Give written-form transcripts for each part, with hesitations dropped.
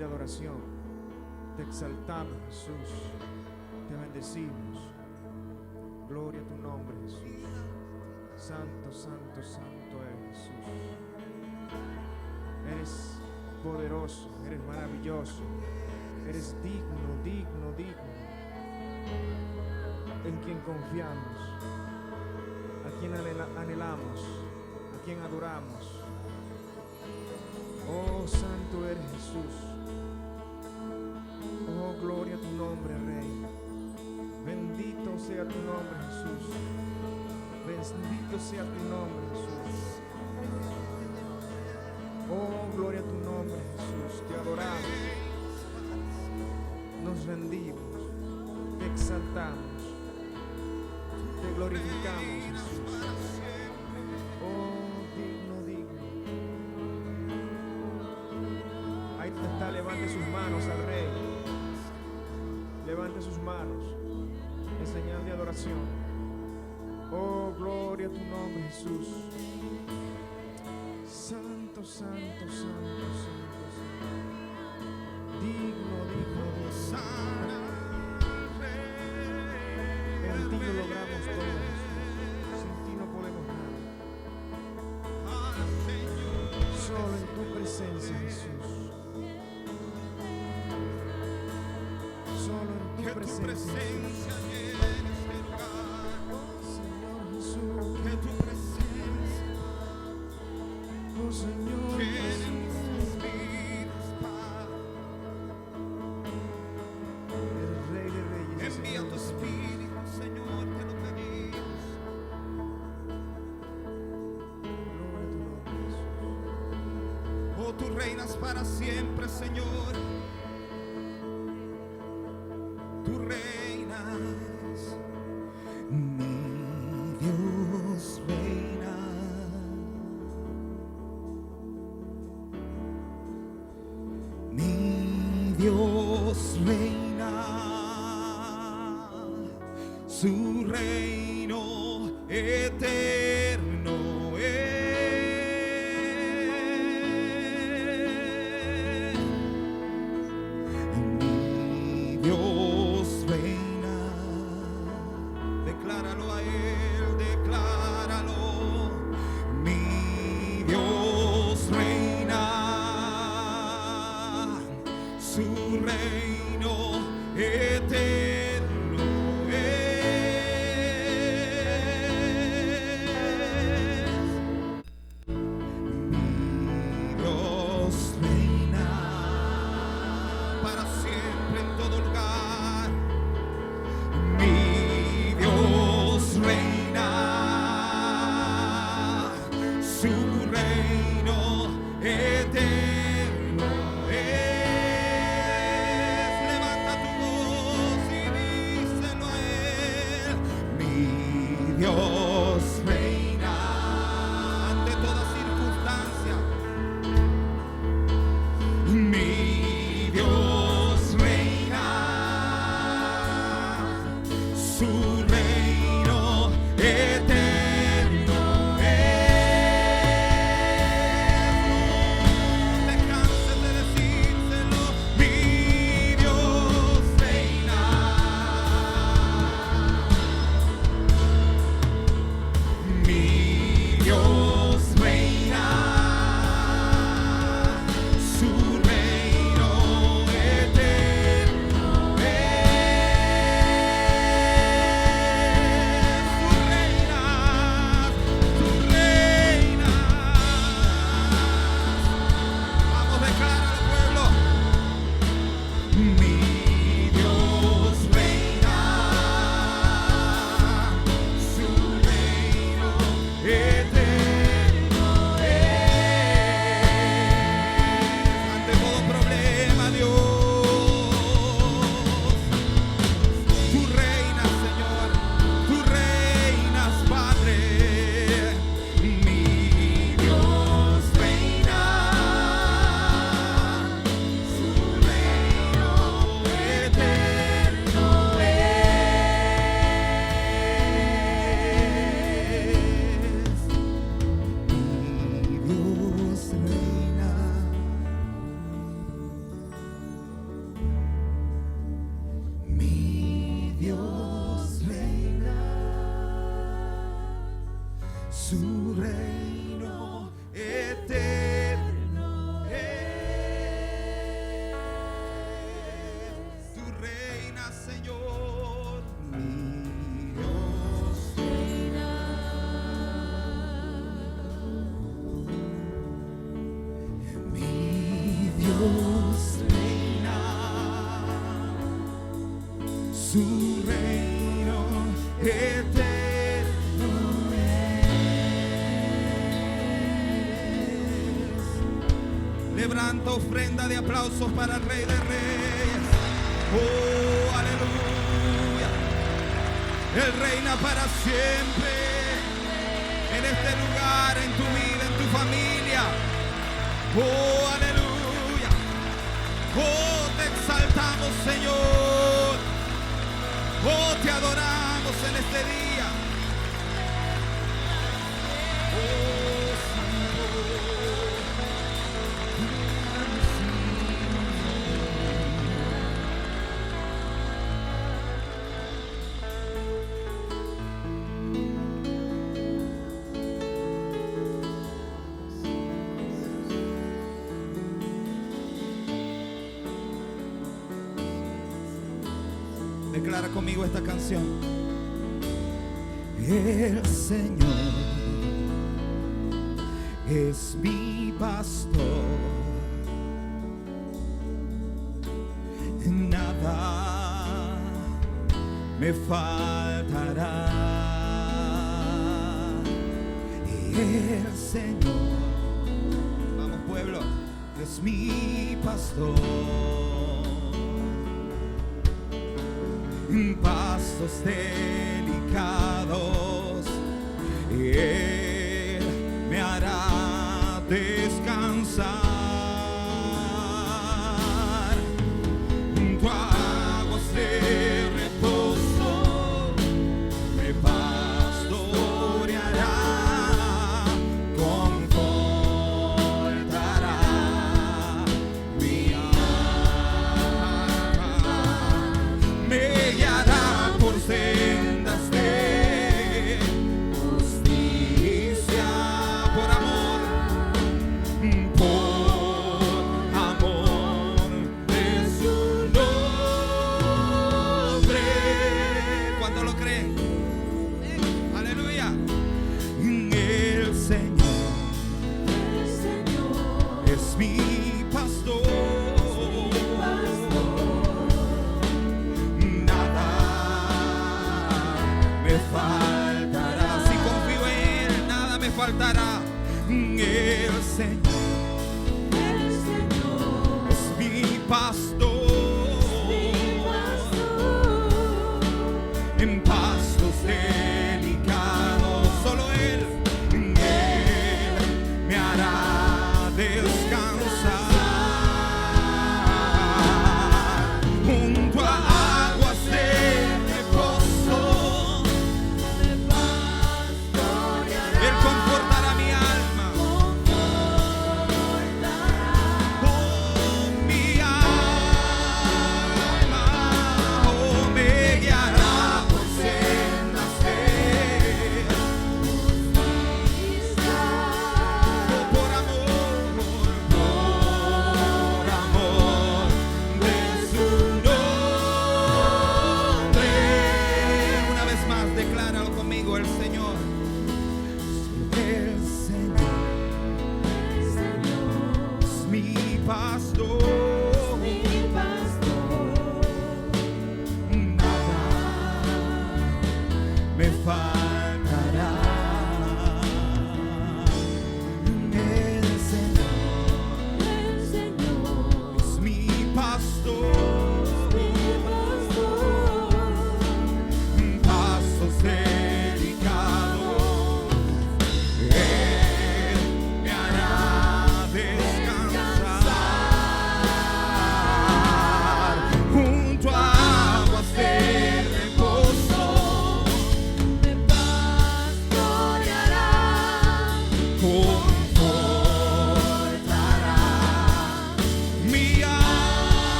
de adoración. Te exaltamos, Jesús. Te bendecimos. Gloria a tu nombre, Jesús. Santo, santo, santo eres, Jesús. Eres poderoso, eres maravilloso. Eres digno, digno, digno. En quien confiamos, a quien anhelamos, a quien adoramos. Oh, santo eres Jesús. Oh, gloria a tu nombre, Rey. Bendito sea tu nombre, Jesús. Bendito sea tu nombre, Jesús. Oh, gloria a tu nombre, Jesús. Te adoramos. Nos rendimos. Te exaltamos. Te glorificamos, Jesús. Oh, digno, digno. Ahí está, levante sus manos al Rey. Levante sus manos en señal de adoración. Oh, gloria a tu nombre, Jesús. Santo, santo, santo, santo, santo. Digno, digno, digno. En ti lo logramos todo, Jesús. Sin ti no podemos nada. Solo en tu presencia, Jesús. Solo en tu presencia, Jesús. Oh, Señor Jesús. Que tu presencia, oh Señor Jesús. El Rey de Reyes. Envía tu Espíritu, Señor, te lo pedimos. Gloria a tu nombre, Jesús. Oh, tú reinas para siempre, Señor. Tú reinas, mi Dios reina, mi Dios reina, su reino eterno es. Mi Dios reina, decláralo a Él, decláralo. Mi Dios reina, su reino eterno es. Mi Dios reina para siempre en todo lugar. reino eterno es. Tú reinas, Señor, mi Dios reina. Mi Dios reina, su reino eterno es. Levanta ofrenda de aplausos para el Rey de Reyes. Oh, aleluya. Él reina para siempre en este lugar, en tu vida, en tu familia. Oh, aleluya. Oh, te exaltamos, Señor. Oh, te adoramos en este día. Oh, declara conmigo esta canción. El Señor es mi pastor, nada me faltará. El Señor, vamos pueblo, es mi pastor. Pastos delicados, Él me hará descansar. Junto a aguas de reposo me pastoreará, confortará mi alma, me guiará por sendas de justicia, por amor de su nombre. ¿Cuánto lo creen? Aleluya. El Señor es mi pastor. Faltará, si confío en Él, nada me faltará. El Señor es mi pastor, en pastos delicados, solo Él me hará descansar. Junto a aguas de reposo confortará mi alma,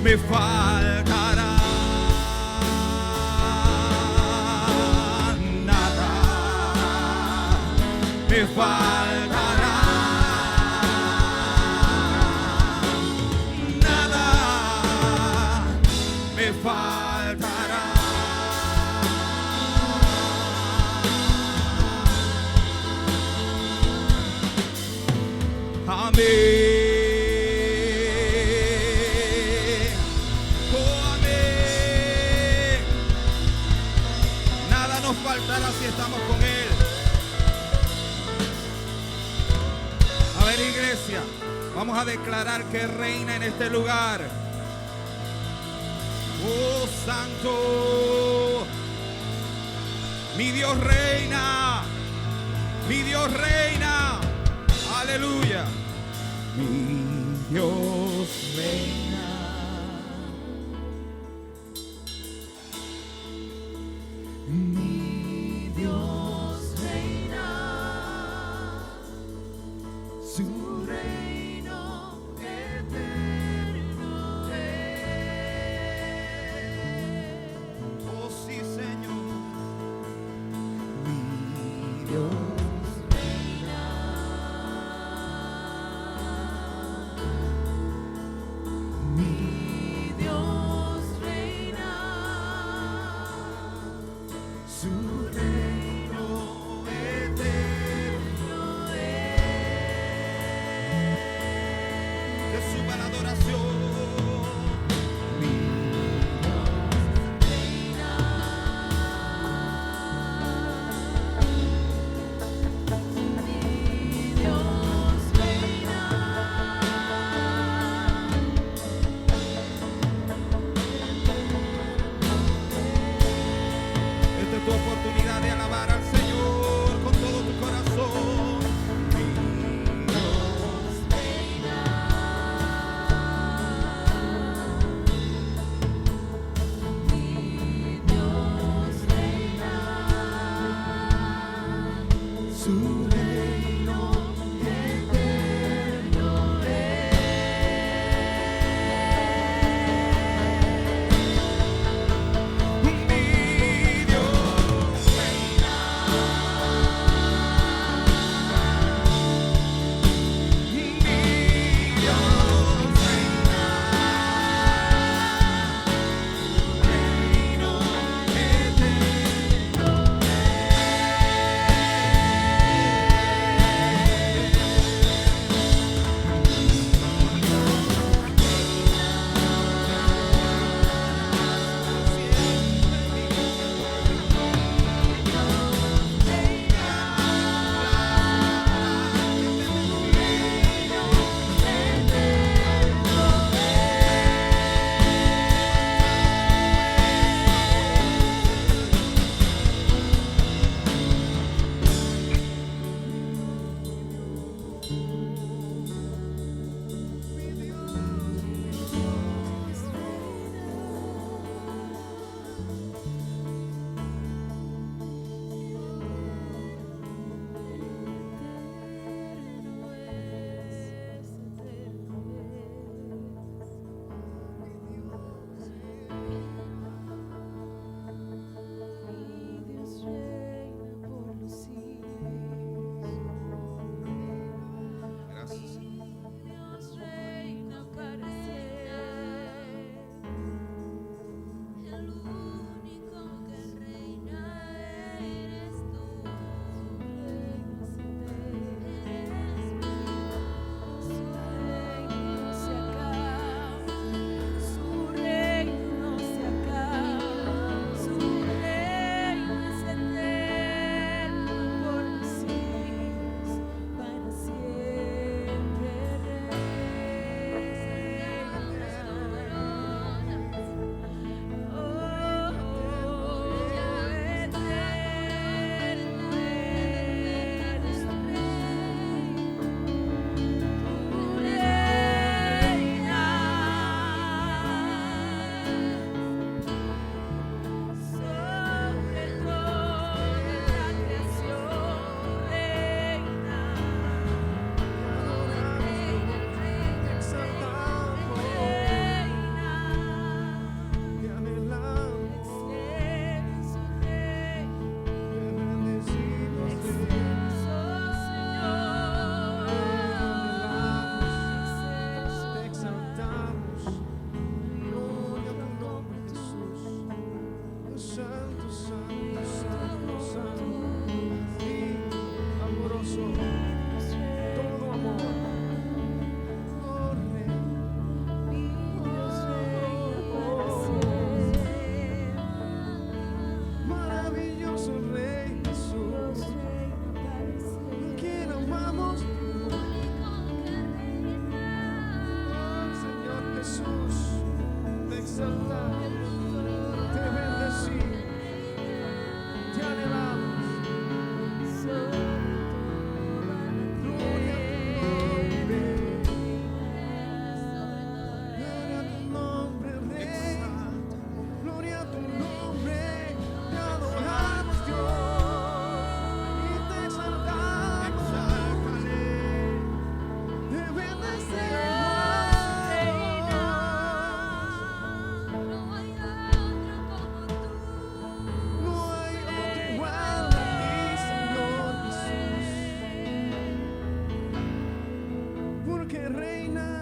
me faltará nada, me faltará nada, me faltará. Amén. Faltará si estamos con Él. A ver, iglesia, vamos a declarar que reina en este lugar. Oh, santo, mi Dios reina, mi Dios reina, aleluya, mi Dios reina.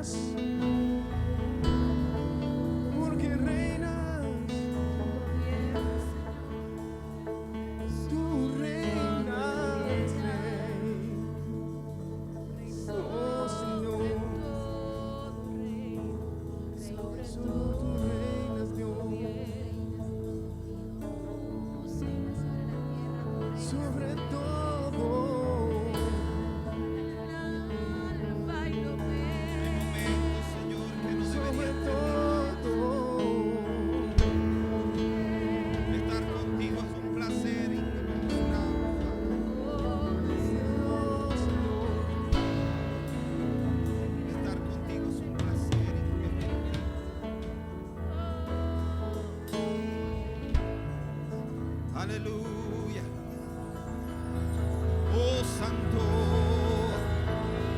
reinas, porque reinas, tú reinas, Rey. Oh Señor, solo tú reinas, Dios, sobre todo. Sobre todo, Estar contigo es un placer inconmensurable. Estar contigo es un placer inconmensurable. Aleluya. Oh Santo,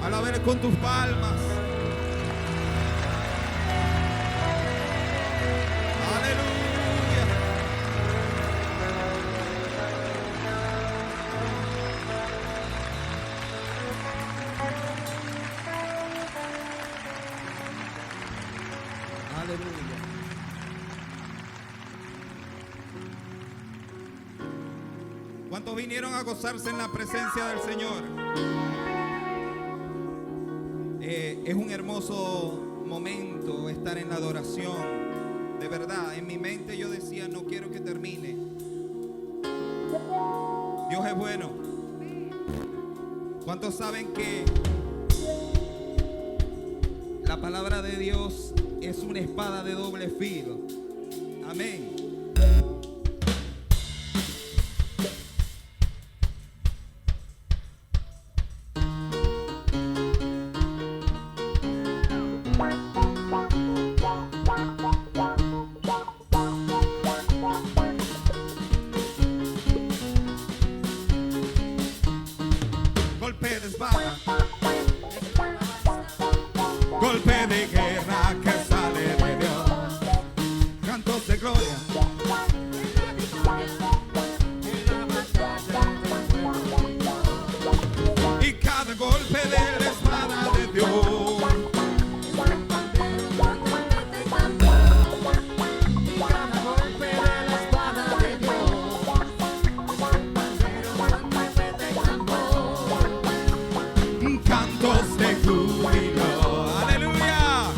alabaré con tus palmas. Aleluya. Aleluya. ¿Cuántos vinieron a gozarse en la presencia del Señor? Es un hermoso momento estar en la adoración. De verdad, en mi mente yo decía, no quiero que termine. Dios es bueno. ¿Cuántos saben que la palabra de Dios es una espada de doble filo? Amén. Golpe de espada, golpe de guerra que sale de Dios, cantos de gloria, y cada golpe de la espada de Dios, cantos de júbilo, aleluya.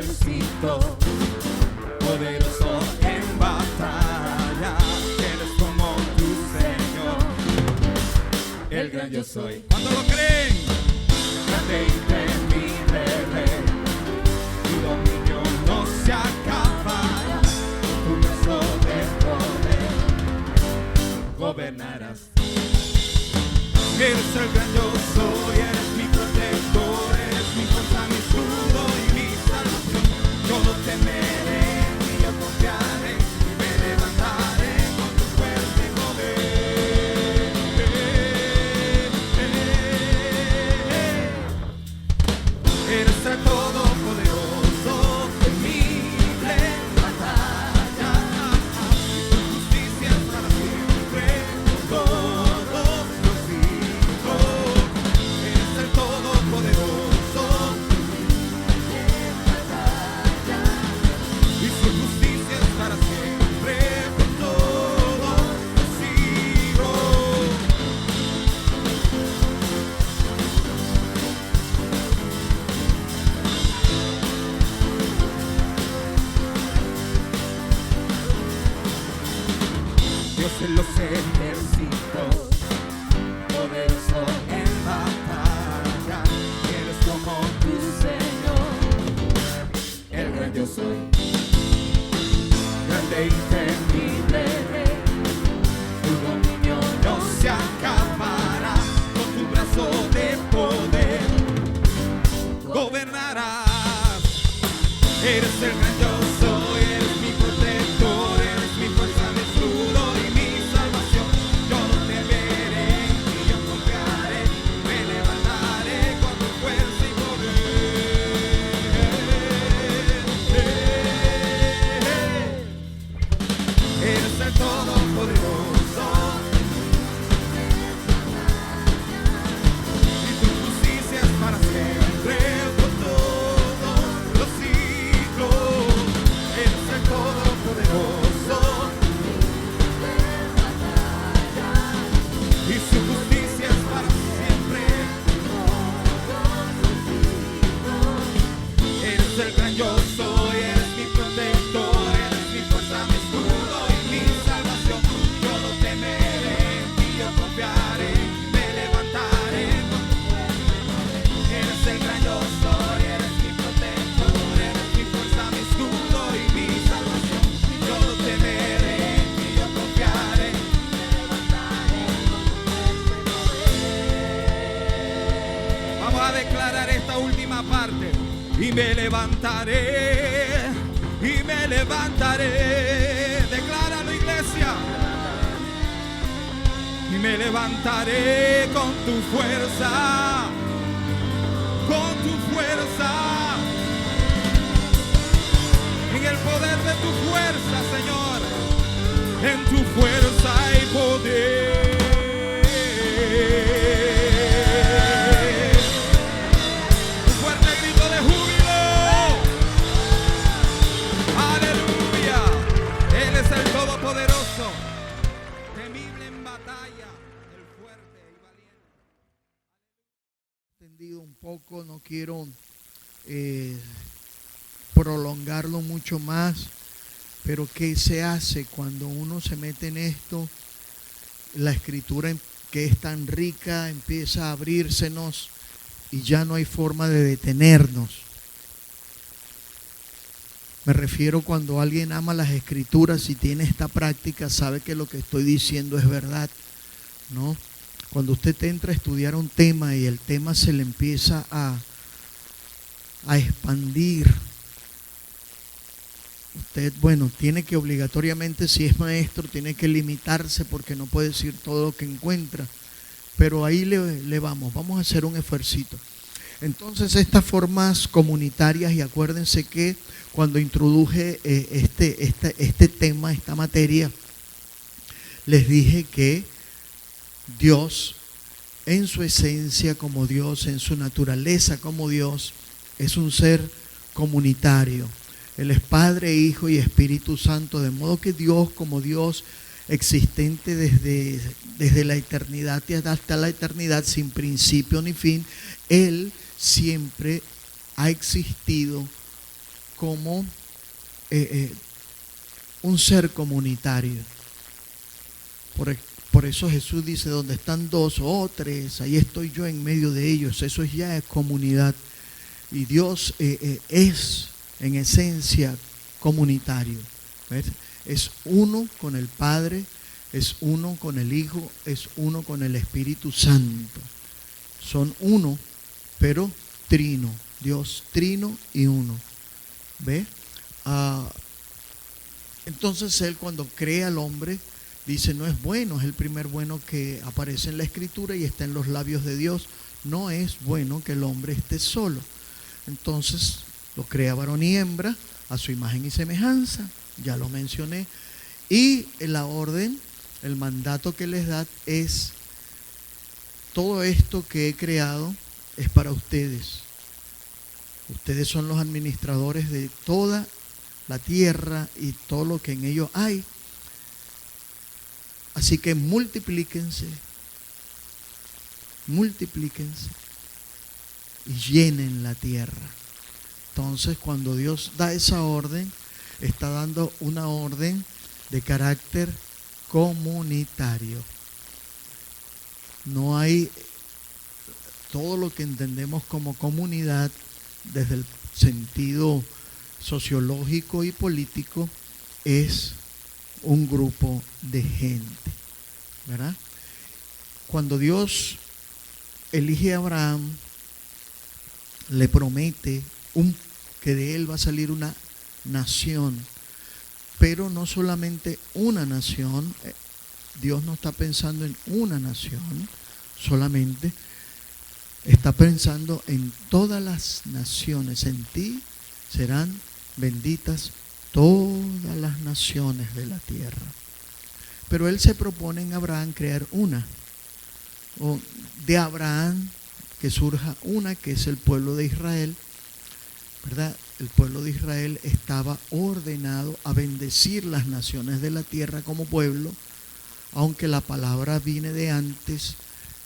ejército, poderoso en batalla. Eres como tu Señor, el gran yo soy. ¿Cuándo lo creen? Grande y temible Rey, tu dominio no se acabará, tu brazo de poder gobernarás. Eres el gran yo soy, eres mi protector, eres mi fuerza, mi escudo y mi salvación. Yo no temeré, ni yo confiaré, y me levantaré con tu fuerza y poder. Eres el todopoderoso, temible en batalla, y tu justicia es para siempre, todos los siglos. Eres el todopoderoso, y su justicia es para siempre, por todos los siglos. Dios en los ejércitos, poderoso en batalla, eres como tu Señor, el gran yo soy, grande y temible Rey, tu dominio no se acabará, con tu brazo de poder gobernarás. Eres el gran yo soy, eres mi protector, eres mi fuerza, mi escudo y mi salvación. Yo no temeré, ni yo confiaré, me levantaré con tu fuerza y poder. Eres el todopoderoso, y tu justicia es para siempre, por todos los siglos. Eres el todopoderoso, y su justicia es para siempre. Eres el gran yo soy, eres mi protector, eres mi fuerza, mi escudo y mi salvación. Yo no temeré, ni yo confiaré, me levantaré con tu fuerza. Eres el gran yo soy, eres mi protector, eres mi fuerza, mi escudo y mi salvación. Yo no temeré, ni yo confiaré, me levantaré con tu fuerza. Vamos a declarar esta última parte. Y me levantaré, y me levantaré. Decláralo, iglesia. Y me levantaré con tu fuerza, con tu fuerza. En el poder de tu fuerza, Señor, en tu fuerza y poder. Un fuerte grito de júbilo. Aleluya. Él es el todopoderoso, temible en batalla, el fuerte y valiente. Entendido un poco, no quiero prolongarlo mucho más, pero ¿qué se hace cuando uno se mete en esto? La escritura, que es tan rica, empieza a abrírsenos y ya no hay forma de detenernos. Me refiero cuando alguien ama las escrituras y tiene esta práctica, sabe que lo que estoy diciendo es verdad, ¿no? Cuando usted entra a estudiar un tema y el tema se le empieza a expandir, usted, bueno, tiene que obligatoriamente, si es maestro, tiene que limitarse porque no puede decir todo lo que encuentra. Pero ahí le vamos a hacer un esfuercito. Entonces, estas formas comunitarias, y acuérdense que cuando introduje este tema, esta materia, les dije que Dios, en su esencia como Dios, en su naturaleza como Dios, es un ser comunitario. Él es Padre, Hijo y Espíritu Santo, de modo que Dios, como Dios existente desde la eternidad y hasta la eternidad, sin principio ni fin, Él siempre ha existido como un ser comunitario. Por eso Jesús dice, donde están dos o tres, ahí estoy yo en medio de ellos. Eso ya es comunidad. Y Dios es en esencia comunitario. ¿Ves? Es uno con el Padre, es uno con el Hijo, es uno con el Espíritu Santo. Son uno, pero trino. Dios trino y uno. ¿Ve? Entonces Él, cuando crea al hombre, dice, no es bueno, es el primer bueno que aparece en la Escritura y está en los labios de Dios. No es bueno que el hombre esté solo. Entonces lo crea varón y hembra a su imagen y semejanza, ya lo mencioné. Y la orden, el mandato que les da es, todo esto que he creado es para ustedes. Ustedes son los administradores de toda la tierra y todo lo que en ello hay. Así que multiplíquense y llenen la tierra. Entonces, cuando Dios da esa orden, está dando una orden de carácter comunitario. No hay todo lo que entendemos como comunidad desde el sentido sociológico y político, es un grupo de gente, ¿verdad? Cuando Dios elige a Abraham, le promete que de él va a salir una nación, pero no solamente una nación. Dios no está pensando en una nación solamente, está pensando en todas las naciones. En ti serán benditas todas las naciones de la tierra. Pero Él se propone en Abraham crear una, o de Abraham que surja una, que es el pueblo de Israel, ¿verdad? El pueblo de Israel estaba ordenado a bendecir las naciones de la tierra como pueblo, aunque la palabra viene de antes,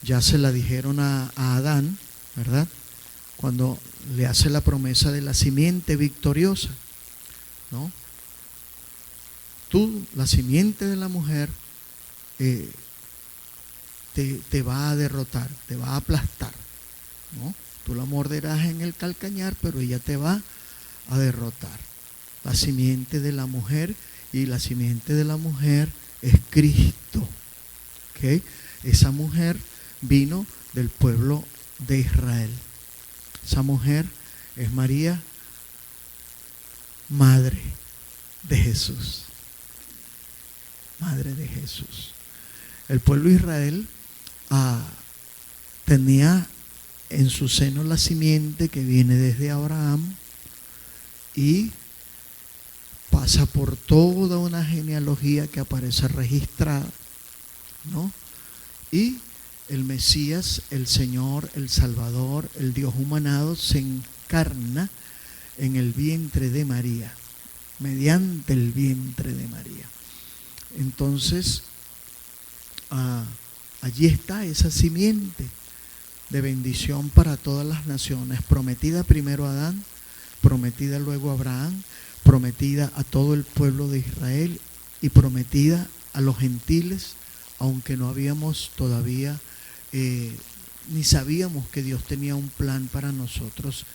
ya se la dijeron a Adán, ¿verdad? Cuando le hace la promesa de la simiente victoriosa, ¿no? Tú, la simiente de la mujer, te va a derrotar, te va a aplastar, ¿no? Tú la morderás en el calcañar, pero ella te va a derrotar. La simiente de la mujer, y la simiente de la mujer es Cristo. ¿Okay? Esa mujer vino del pueblo de Israel. Esa mujer es María, madre de Jesús. Madre de Jesús. El pueblo de Israel tenía en su seno la simiente que viene desde Abraham y pasa por toda una genealogía que aparece registrada, ¿no? Y el Mesías, el Señor, el Salvador, el Dios humanado, se encarna en el vientre de María, mediante el vientre de María. Entonces, allí está esa simiente de bendición para todas las naciones, prometida primero a Adán, prometida luego a Abraham, prometida a todo el pueblo de Israel y prometida a los gentiles, aunque no habíamos todavía ni sabíamos que Dios tenía un plan para nosotros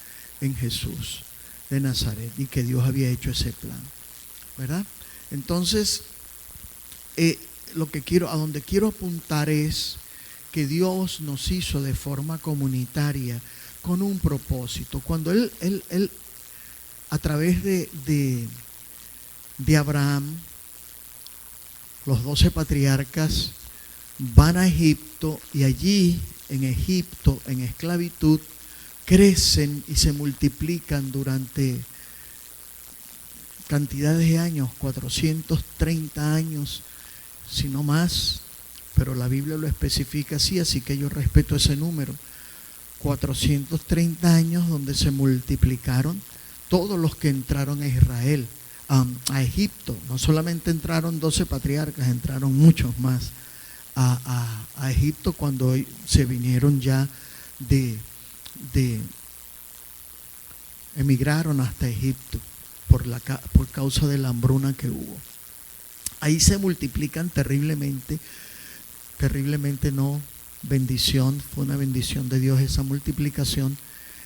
en Jesús de Nazaret y que Dios había hecho ese plan, ¿verdad? Entonces, a donde quiero apuntar es que Dios nos hizo de forma comunitaria con un propósito. Cuando Él a través de Abraham, los 12 patriarcas van a Egipto y allí en Egipto, en esclavitud, crecen y se multiplican durante cantidades de años, 430 años, si no más, pero la Biblia lo especifica así que yo respeto ese número. 430 años donde se multiplicaron todos los que entraron a Israel, a Egipto. No solamente entraron 12 patriarcas, entraron muchos más a Egipto cuando se vinieron ya emigraron hasta Egipto. por causa de la hambruna que hubo. Ahí se multiplican terriblemente no, bendición, fue una bendición de Dios esa multiplicación.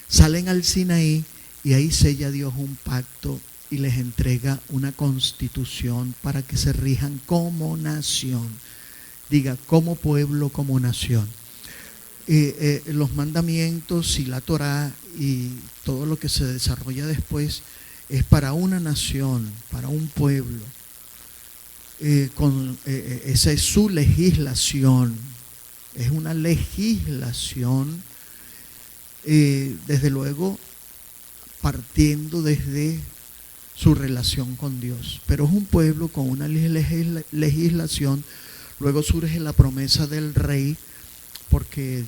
Salen al Sinaí y ahí sella Dios un pacto y les entrega una constitución para que se rijan como nación. Diga, como pueblo, como nación. Los mandamientos y la Torá y todo lo que se desarrolla después es para una nación, para un pueblo. Esa es su legislación. Es una legislación, desde luego, partiendo desde su relación con Dios. Pero es un pueblo con una legislación. Luego surge la promesa del rey, porque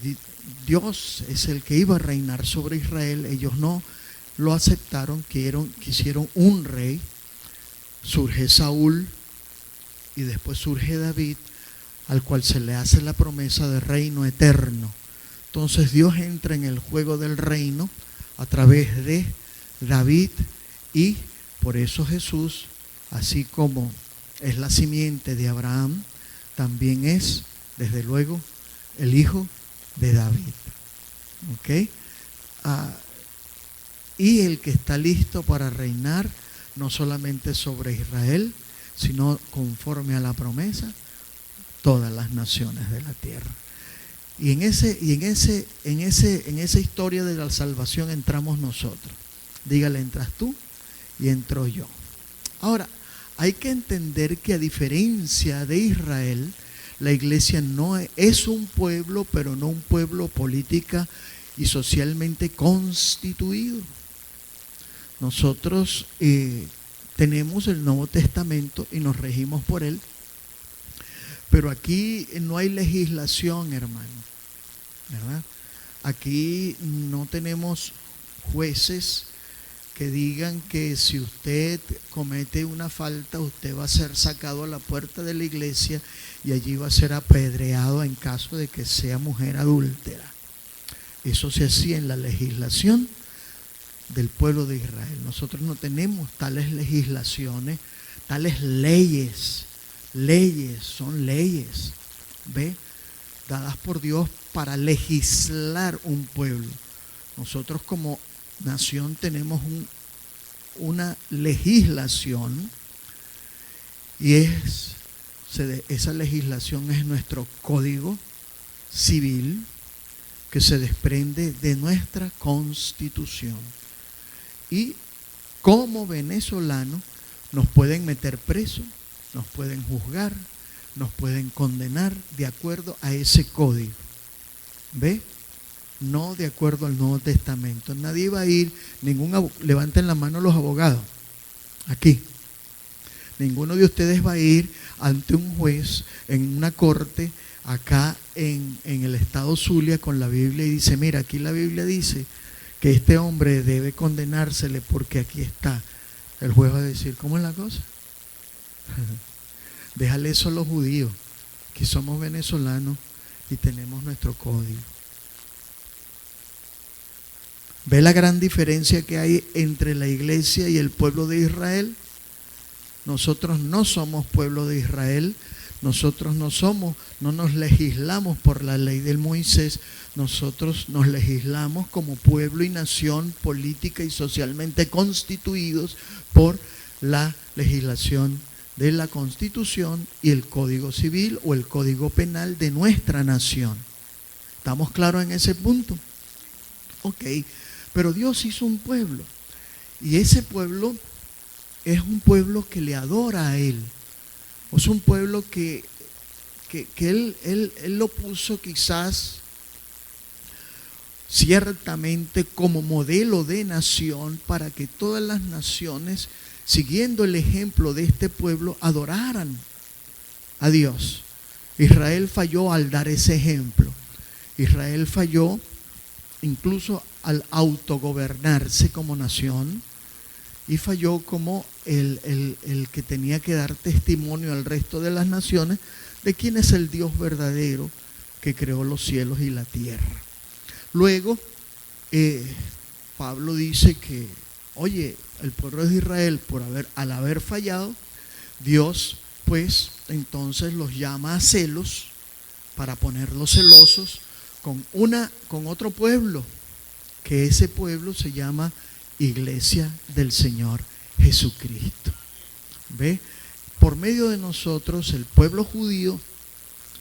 Dios es el que iba a reinar sobre Israel. Ellos no lo aceptaron, quisieron un rey. Surge Saúl y después surge David, al cual se le hace la promesa de reino eterno. Entonces Dios entra en el juego del reino a través de David, y por eso Jesús, así como es la simiente de Abraham, también es, desde luego, el hijo de David. ¿Ok? Y el que está listo para reinar, no solamente sobre Israel, sino conforme a la promesa, todas las naciones de la tierra. Y en esa historia de la salvación entramos nosotros. Dígale, entras tú y entro yo. Ahora, hay que entender que a diferencia de Israel, la iglesia no es un pueblo, pero no un pueblo política y socialmente constituido. Nosotros tenemos el Nuevo Testamento y nos regimos por él, pero aquí no hay legislación, hermano, ¿verdad? Aquí no tenemos jueces que digan que si usted comete una falta, usted va a ser sacado a la puerta de la iglesia y allí va a ser apedreado en caso de que sea mujer adúltera. Eso se hacía en la legislación del pueblo de Israel. Nosotros no tenemos tales legislaciones, tales leyes. Son leyes, ¿ve? Dadas por Dios para legislar un pueblo. Nosotros como nación tenemos una legislación, y esa legislación es nuestro código civil, que se desprende de nuestra constitución. Y como venezolanos nos pueden meter preso, nos pueden juzgar, nos pueden condenar de acuerdo a ese código. ¿Ve? No de acuerdo al Nuevo Testamento. Nadie va a ir, levanten la mano los abogados, aquí. Ninguno de ustedes va a ir ante un juez en una corte acá en el estado Zulia con la Biblia y dice, mira, aquí la Biblia dice que este hombre debe condenársele porque aquí está. El juez va a decir, ¿cómo es la cosa? Déjale eso a los judíos, que somos venezolanos y tenemos nuestro código. ¿Ve la gran diferencia que hay entre la iglesia y el pueblo de Israel? Nosotros no somos pueblo de Israel, nosotros no nos legislamos por la ley del Moisés, nosotros nos legislamos como pueblo y nación política y socialmente constituidos por la legislación de la Constitución y el Código Civil o el Código Penal de nuestra nación. ¿Estamos claros en ese punto? Ok, pero Dios hizo un pueblo, y ese pueblo es un pueblo que le adora a Él. Es un pueblo que él lo puso quizás ciertamente como modelo de nación para que todas las naciones, siguiendo el ejemplo de este pueblo, adoraran a Dios. Israel falló al dar ese ejemplo. Israel falló incluso al autogobernarse como nación, y falló como el que tenía que dar testimonio al resto de las naciones de quién es el Dios verdadero que creó los cielos y la tierra. Luego, Pablo dice que Oye, el pueblo de Israel, al haber fallado, Dios pues entonces los llama a celos para ponerlos celosos con otro pueblo, que ese pueblo se llama Iglesia del Señor Jesucristo. ¿Ve? Por medio de nosotros, el pueblo judío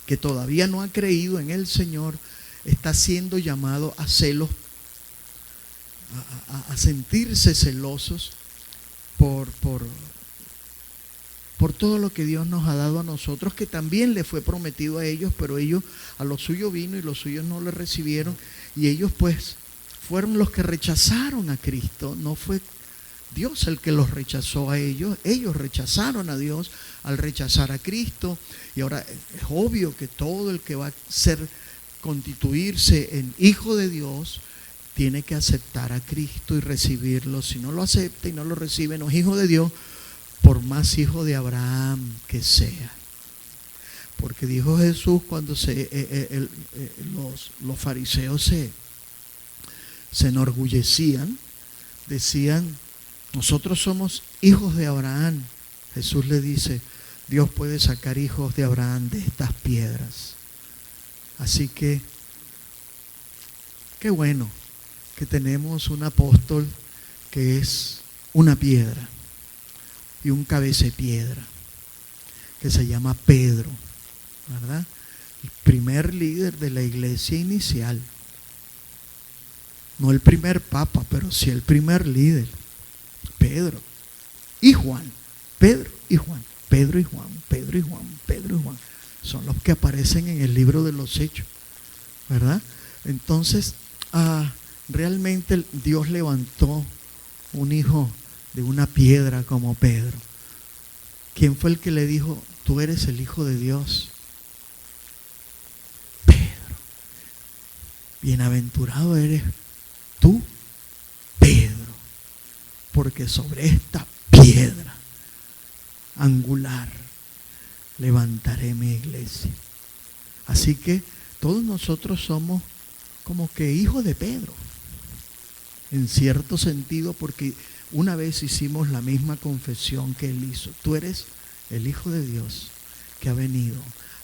que todavía no ha creído en el Señor está siendo llamado a celos, a sentirse celosos por todo lo que Dios nos ha dado a nosotros, que también le fue prometido a ellos, pero ellos, a lo suyo vino y los suyos no le recibieron, y ellos pues fueron los que rechazaron a Cristo. No fue Dios el que los rechazó a ellos rechazaron a Dios al rechazar a Cristo. Y ahora es obvio que todo el que va a constituirse en hijo de Dios tiene que aceptar a Cristo y recibirlo. Si no lo acepta y no lo recibe, no es hijo de Dios, por más hijo de Abraham que sea. Porque dijo Jesús cuando los fariseos se enorgullecían, decían: nosotros somos hijos de Abraham. Jesús le dice: Dios puede sacar hijos de Abraham de estas piedras. Así que qué bueno que tenemos un apóstol que es una piedra y un cabecepiedra, que se llama Pedro, ¿verdad? El primer líder de la iglesia inicial. No el primer papa, pero sí el primer líder. Pedro y Juan. Pedro y Juan. Pedro y Juan. Pedro y Juan. Pedro y Juan. Son los que aparecen en el libro de los Hechos, ¿verdad? Entonces, realmente Dios levantó un hijo de una piedra como Pedro. ¿Quién fue el que le dijo: tú eres el Hijo de Dios? Pedro. Bienaventurado eres tú, Pedro, porque sobre esta piedra angular levantaré mi iglesia. Así que todos nosotros somos como que hijos de Pedro, en cierto sentido, porque una vez hicimos la misma confesión que él hizo: tú eres el Hijo de Dios que ha venido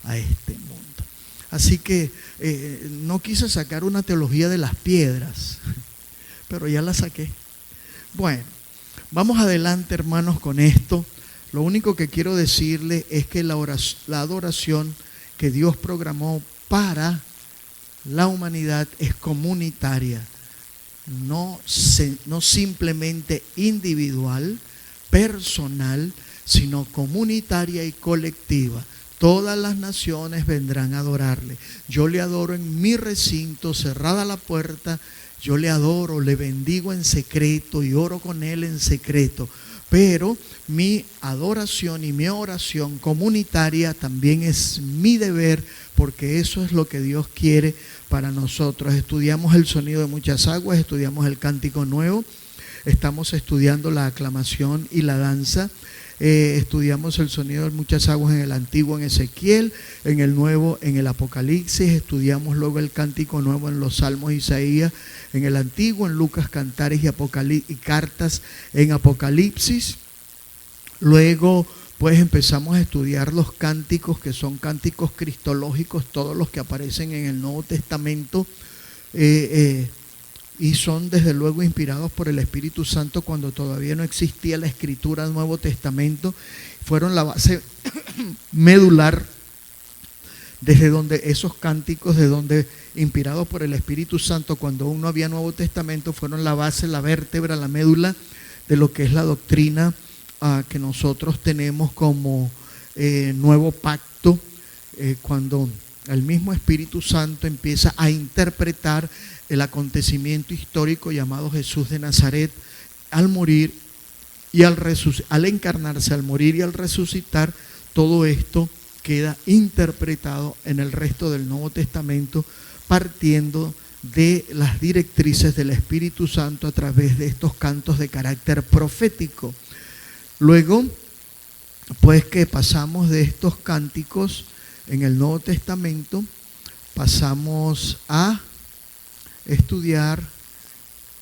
a este mundo. Así que no quise sacar una teología de las piedras, pero ya la saqué. Bueno, vamos adelante, hermanos, con esto. Lo único que quiero decirle es que la adoración que Dios programó para la humanidad es comunitaria, no simplemente individual, personal, sino comunitaria y colectiva. Todas las naciones vendrán a adorarle. Yo le adoro en mi recinto, cerrada la puerta. Yo le adoro, le bendigo en secreto y oro con él en secreto. Pero mi adoración y mi oración comunitaria también es mi deber, porque eso es lo que Dios quiere para nosotros. Estudiamos el sonido de muchas aguas, estudiamos el cántico nuevo, estamos estudiando la aclamación y la danza. Estudiamos el sonido de muchas aguas en el antiguo, en Ezequiel, en el nuevo, en el Apocalipsis. Estudiamos luego el cántico nuevo en los Salmos, Isaías, en el antiguo, en Lucas, Cantares y cartas en Apocalipsis. Luego pues empezamos a estudiar los cánticos, que son cánticos cristológicos, todos los que aparecen en el Nuevo Testamento, y son desde luego inspirados por el Espíritu Santo cuando todavía no existía la escritura del Nuevo Testamento. Fueron la base medular desde donde esos cánticos, de donde inspirados por el Espíritu Santo cuando aún no había Nuevo Testamento, fueron la base, la vértebra, la médula de lo que es la doctrina que nosotros tenemos como nuevo pacto, cuando el mismo Espíritu Santo empieza a interpretar el acontecimiento histórico llamado Jesús de Nazaret, al morir y al encarnarse, al morir y al resucitar. Todo esto queda interpretado en el resto del Nuevo Testamento, partiendo de las directrices del Espíritu Santo a través de estos cantos de carácter profético. Luego, pues que pasamos de estos cánticos en el Nuevo Testamento, pasamos a estudiar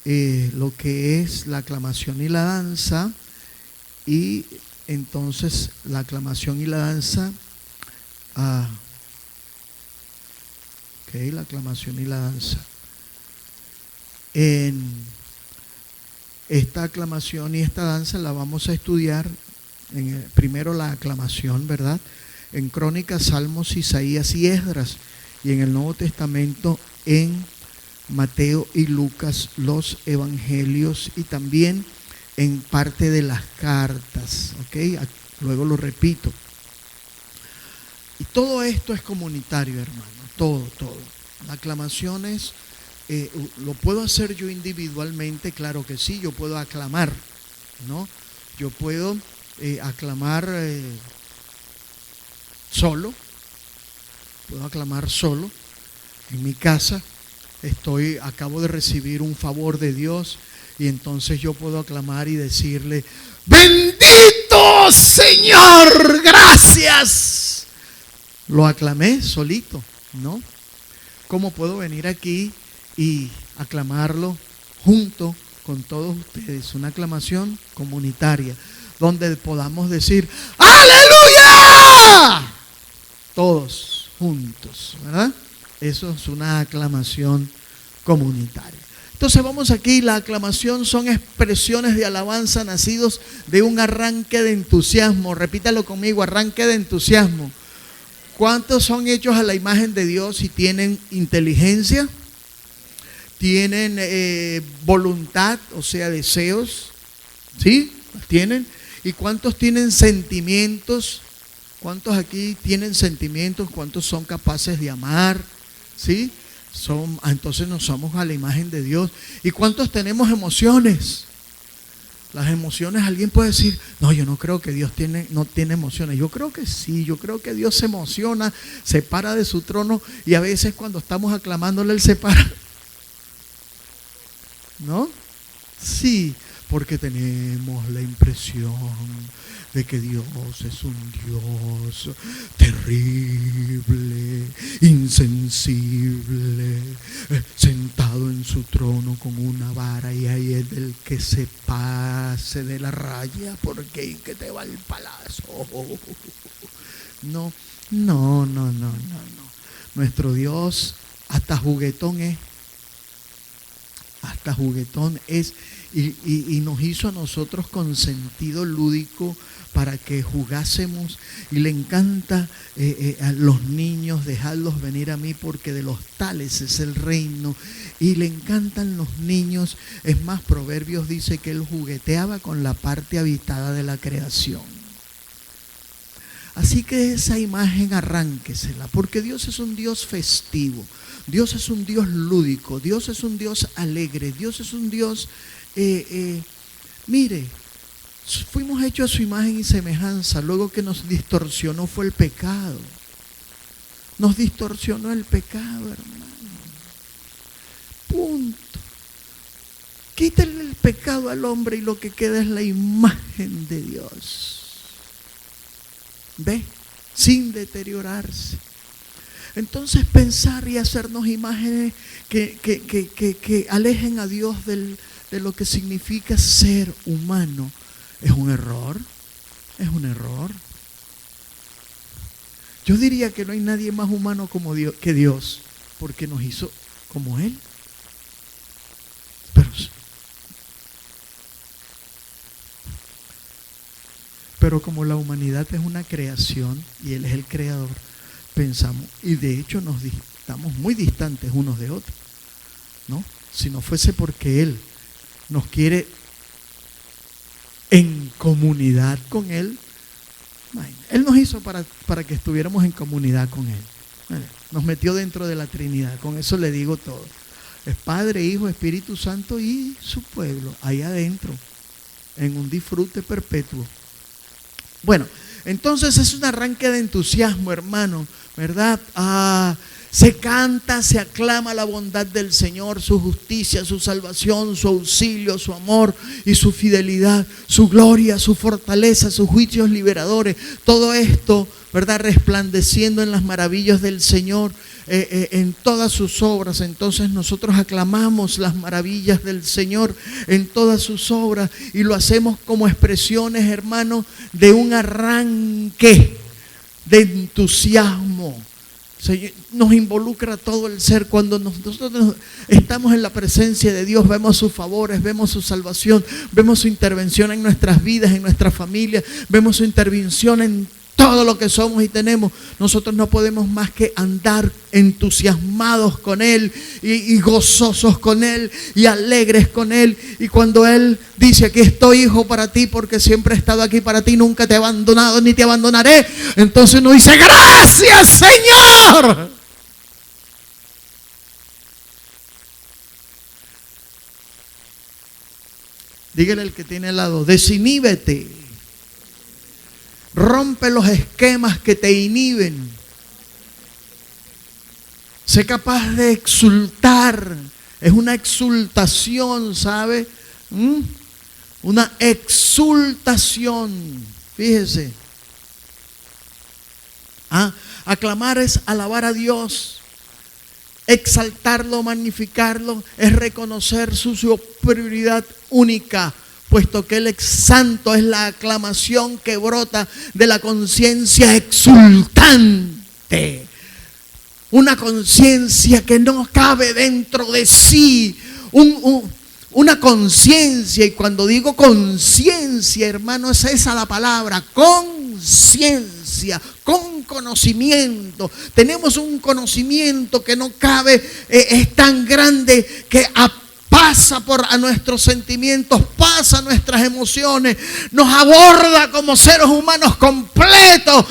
lo que es la aclamación y la danza, y entonces la aclamación y la danza, la aclamación y la danza. En esta aclamación y esta danza la vamos a estudiar primero la aclamación, ¿verdad? En Crónicas, Salmos, Isaías y Esdras, y en el Nuevo Testamento en Mateo y Lucas, los evangelios, y también en parte de las cartas, ¿ok? Luego lo repito. Y todo esto es comunitario, hermano, todo. La aclamación es, ¿lo puedo hacer yo individualmente? Claro que sí, yo puedo aclamar, ¿no? Yo puedo aclamar solo, puedo aclamar solo en mi casa. Acabo de recibir un favor de Dios, y entonces yo puedo aclamar y decirle: bendito Señor, gracias. Lo aclamé solito, ¿no? ¿Cómo puedo venir aquí y aclamarlo junto con todos ustedes? Una aclamación comunitaria, donde podamos decir ¡aleluya! Todos juntos, ¿verdad? Eso es una aclamación comunitaria. Entonces vamos aquí, la aclamación son expresiones de alabanza nacidos de un arranque de entusiasmo. Repítalo conmigo, arranque de entusiasmo. ¿Cuántos son hechos a la imagen de Dios y tienen inteligencia? ¿Tienen voluntad, o sea, deseos? ¿Sí? ¿Los tienen? ¿Y cuántos tienen sentimientos? ¿Cuántos aquí tienen sentimientos? ¿Cuántos son capaces de amar? ¿Sí? Entonces no somos a la imagen de Dios. ¿Y cuántos tenemos emociones? Las emociones, alguien puede decir: no, yo no creo que Dios no tiene emociones. Yo creo que sí, yo creo que Dios se emociona, se para de su trono, y a veces cuando estamos aclamándole, Él se para. ¿No? Sí, porque tenemos la impresión de que Dios es un Dios terrible, insensible, sentado en su trono con una vara, y ahí es del que se pase de la raya, porque ahí que te va el palazo. No. Nuestro Dios hasta juguetón es. Hasta juguetón es, y nos hizo a nosotros con sentido lúdico para que jugásemos, y le encanta a los niños: dejadlos venir a mí, porque de los tales es el reino. Y le encantan los niños. Es más, Proverbios dice que él jugueteaba con la parte habitada de la creación. Así que esa imagen arránquesela, porque Dios es un Dios festivo, Dios es un Dios lúdico, Dios es un Dios alegre, Dios es un Dios, mire, fuimos hechos a su imagen y semejanza. Luego que nos distorsionó fue el pecado. Nos distorsionó el pecado, hermano. Punto. Quítale el pecado al hombre y lo que queda es la imagen de Dios. ¿Ve? Sin deteriorarse. Entonces pensar y hacernos imágenes que alejen a Dios de lo que significa ser humano es un error. Es un error. Yo diría que no hay nadie más humano como Dios, que Dios, porque nos hizo como Él. Pero como la humanidad es una creación y Él es el creador, pensamos, y de hecho estamos muy distantes unos de otros, ¿no? Si no fuese porque Él nos quiere en comunidad con Él, Él nos hizo para que estuviéramos en comunidad con Él. Nos metió dentro de la Trinidad, con eso le digo todo. Es Padre, Hijo, Espíritu Santo y su pueblo, ahí adentro, en un disfrute perpetuo. Bueno, entonces es un arranque de entusiasmo, hermano, ¿verdad? Se canta, se aclama la bondad del Señor, su justicia, su salvación, su auxilio, su amor y su fidelidad, su gloria, su fortaleza, sus juicios liberadores. Todo esto, ¿verdad? Resplandeciendo en las maravillas del Señor. en todas sus obras. Entonces nosotros aclamamos las maravillas del Señor en todas sus obras y lo hacemos como expresiones, hermano, de un arranque de entusiasmo. Nos involucra todo el ser. Cuando nosotros estamos en la presencia de Dios, vemos sus favores, vemos su salvación, vemos su intervención en nuestras vidas, en nuestras familias, vemos su intervención en todo lo que somos y tenemos. Nosotros no podemos más que andar entusiasmados con Él y gozosos con Él y alegres con Él. Y cuando Él dice: aquí estoy, hijo, para ti, porque siempre he estado aquí para ti, nunca te he abandonado ni te abandonaré, entonces uno dice: gracias, Señor. Dígale al que tiene al lado: desiníbete. Rompe los esquemas que te inhiben. Sé capaz de exultar. Es una exultación, ¿sabe? Una exultación. Fíjese. Aclamar es alabar a Dios. Exaltarlo, magnificarlo, es reconocer su superioridad única, puesto que Él es santo. Es la aclamación que brota de la conciencia exultante. Una conciencia que no cabe dentro de sí. Una conciencia, y cuando digo conciencia, hermano, es esa la palabra, conciencia, con conocimiento. Tenemos un conocimiento que no cabe, es tan grande que pasa por a nuestros sentimientos, pasa a nuestras emociones, nos aborda como seres humanos completos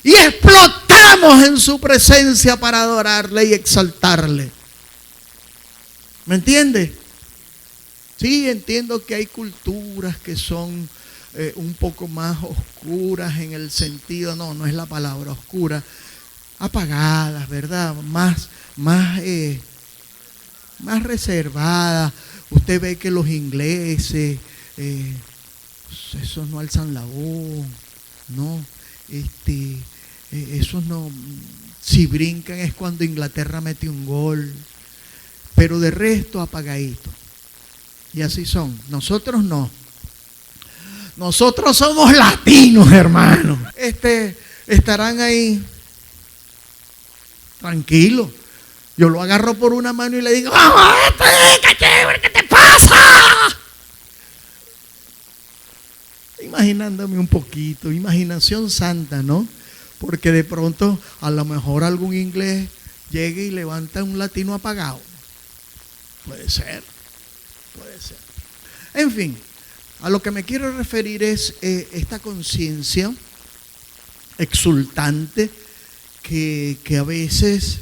y explotamos en su presencia para adorarle y exaltarle. ¿Me entiende? Sí, entiendo que hay culturas que son un poco más oscuras en el sentido, no es la palabra oscura, apagadas, ¿verdad? Más reservadas. Usted ve que los ingleses, esos no alzan la voz, no, esos no, si brincan es cuando Inglaterra mete un gol, pero de resto apagadito. Y así son. Nosotros no. Nosotros somos latinos, hermano. Estarán ahí tranquilos. Yo lo agarro por una mano y le digo: ¡vamos, qué chévere, qué te pasa! Imaginándome un poquito, imaginación santa, ¿no? Porque de pronto a lo mejor algún inglés llegue y levanta un latino apagado. Puede ser. En fin, a lo que me quiero referir es esta conciencia exultante que a veces,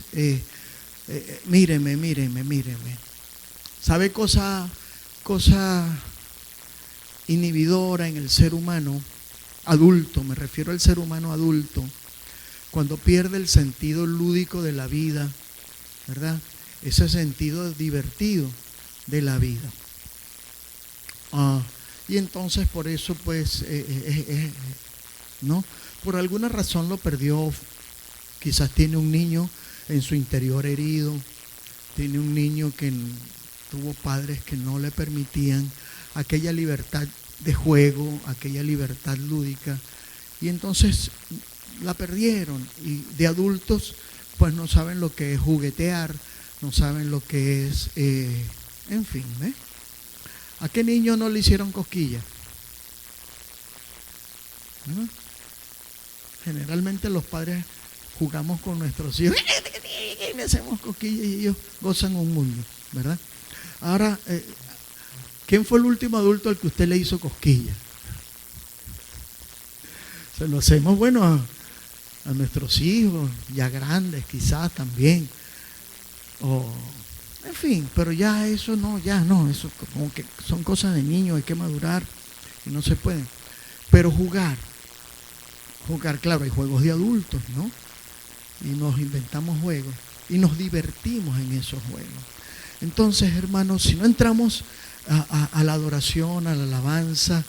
míreme. ¿Sabe cosa inhibidora en el ser humano adulto? Me refiero al ser humano adulto, cuando pierde el sentido lúdico de la vida, ¿verdad? Ese sentido divertido de la vida. Y entonces por eso pues ¿no? Por alguna razón lo perdió. Quizás tiene un niño en su interior herido, tiene un niño que tuvo padres que no le permitían aquella libertad de juego, aquella libertad lúdica, y entonces la perdieron. Y de adultos pues no saben lo que es juguetear, no saben lo que es en fin, ¿eh? ¿A qué niño no le hicieron cosquillas? ¿No? Generalmente los padres jugamos con nuestros hijos y le hacemos cosquillas y ellos gozan un mundo, ¿verdad? Ahora, ¿quién fue el último adulto al que usted le hizo cosquillas? Se lo hacemos, bueno, a nuestros hijos, ya grandes quizás también. En fin, pero ya eso no, eso como que son cosas de niños, hay que madurar y no se pueden. Pero jugar, claro, hay juegos de adultos, ¿no? Y nos inventamos juegos y nos divertimos en esos juegos. Entonces, hermanos, si no entramos a la adoración, a la alabanza,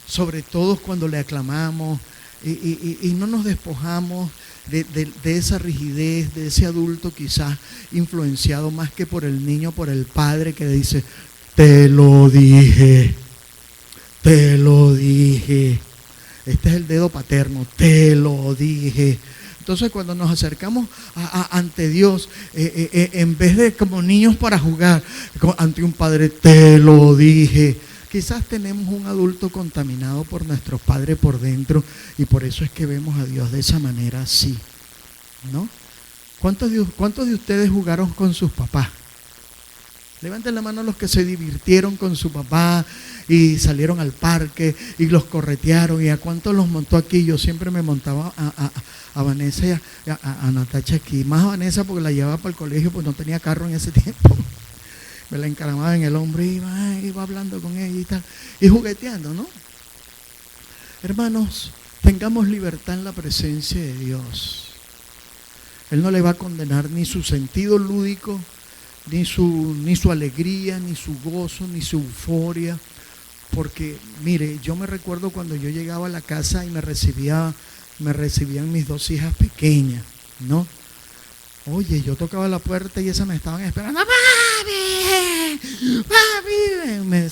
sobre todo cuando le aclamamos, y no nos despojamos de esa rigidez, de ese adulto quizás influenciado más que por el niño, por el padre que dice, te lo dije, te lo dije. Este es el dedo paterno, te lo dije. Entonces cuando nos acercamos ante Dios, en vez de como niños para jugar ante un padre, te lo dije. Quizás tenemos un adulto contaminado por nuestros padres por dentro y por eso es que vemos a Dios de esa manera así, ¿no? ¿Cuántos de ustedes jugaron con sus papás? Levanten la mano los que se divirtieron con su papá y salieron al parque y los corretearon. ¿Y a cuántos los montó aquí? Yo siempre me montaba a Vanessa y a Natacha aquí. Más a Vanessa porque la llevaba para el colegio, pues no tenía carro en ese tiempo. Me la encaramaba en el hombro y iba hablando con ella y tal. Y jugueteando, ¿no? Hermanos, tengamos libertad en la presencia de Dios. Él no le va a condenar ni su sentido lúdico, ni su alegría, ni su gozo, ni su euforia. Porque, mire, yo me recuerdo cuando yo llegaba a la casa y me recibían mis dos hijas pequeñas, ¿no? Oye, yo tocaba la puerta y esas me estaban esperando. ¡Papi! ¡Papi!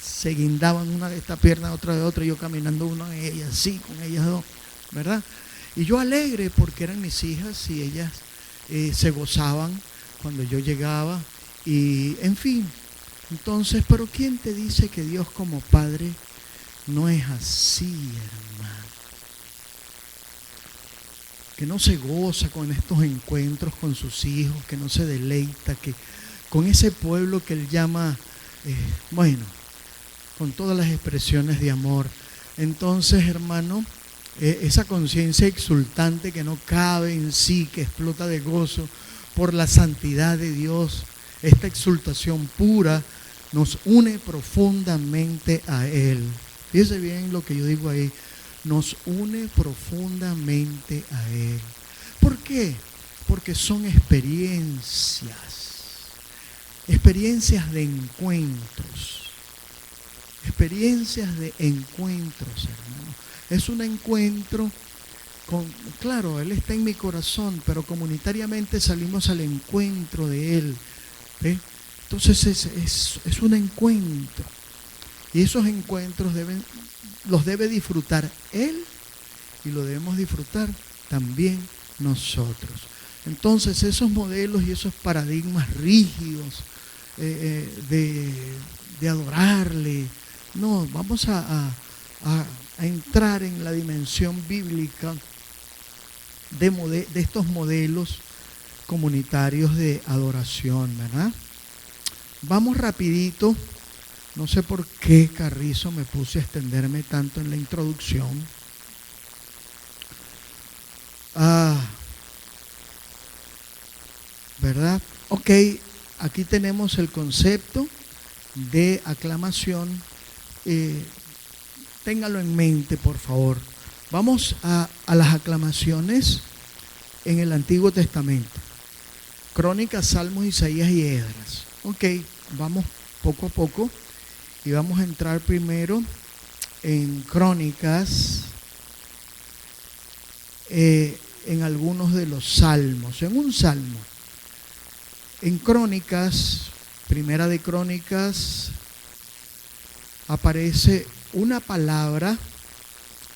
Se guindaban una de esta pierna, otra de otra, y yo caminando una de ellas, así, con ellas dos, ¿verdad? Y yo alegre porque eran mis hijas y ellas se gozaban cuando yo llegaba y en fin. Entonces, pero ¿quién te dice que Dios como Padre no es así, hermano? Que no se goza con estos encuentros con sus hijos, que no se deleita, que con ese pueblo que Él llama, con todas las expresiones de amor. Entonces, hermano, esa conciencia exultante que no cabe en sí, que explota de gozo por la santidad de Dios, esta exultación pura nos une profundamente a Él. Fíjese bien lo que yo digo ahí, nos une profundamente a Él. ¿Por qué? Porque son experiencias de encuentros, hermano. Es un encuentro claro, Él está en mi corazón, pero comunitariamente salimos al encuentro de Él. ¿Ve? Entonces es un encuentro. Y esos encuentros los debe disfrutar Él y lo debemos disfrutar también nosotros. Entonces esos modelos y esos paradigmas rígidos de adorarle, no, vamos a entrar en la dimensión bíblica de estos modelos comunitarios de adoración, ¿verdad? Vamos rapidito, no sé por qué carrizo me puse a extenderme tanto en la introducción. ¿Verdad? Ok, aquí tenemos el concepto de aclamación. Téngalo en mente, por favor. Vamos a las aclamaciones en el Antiguo Testamento. Crónicas, Salmos, Isaías y Esdras. Ok, vamos poco a poco y vamos a entrar primero en Crónicas, en algunos de los salmos, en un salmo. En Crónicas, Primera de Crónicas, aparece una palabra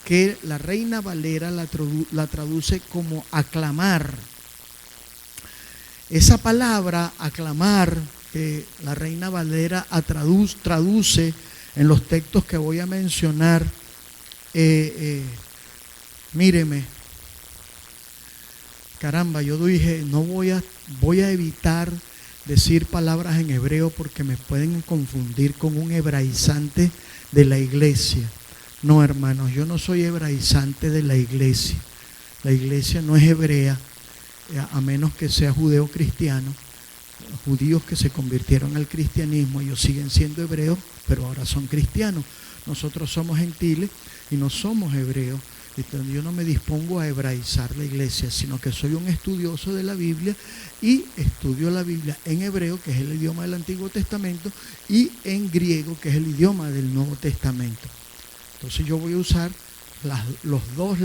que la Reina Valera la traduce como aclamar. Esa palabra, aclamar, que la Reina Valera traduce en los textos que voy a mencionar, míreme, caramba, yo dije, voy a evitar decir palabras en hebreo porque me pueden confundir con un hebraizante de la iglesia. No, hermanos, yo no soy hebraizante de la iglesia. La iglesia no es hebrea, a menos que sea judeo-cristiano. Los judíos que se convirtieron al cristianismo, ellos siguen siendo hebreos, pero ahora son cristianos. Nosotros somos gentiles y no somos hebreos. Yo no me dispongo a hebraizar la iglesia, sino que soy un estudioso de la Biblia y estudio la Biblia en hebreo, que es el idioma del Antiguo Testamento, y en griego, que es el idioma del Nuevo Testamento. Entonces yo voy a usar los dos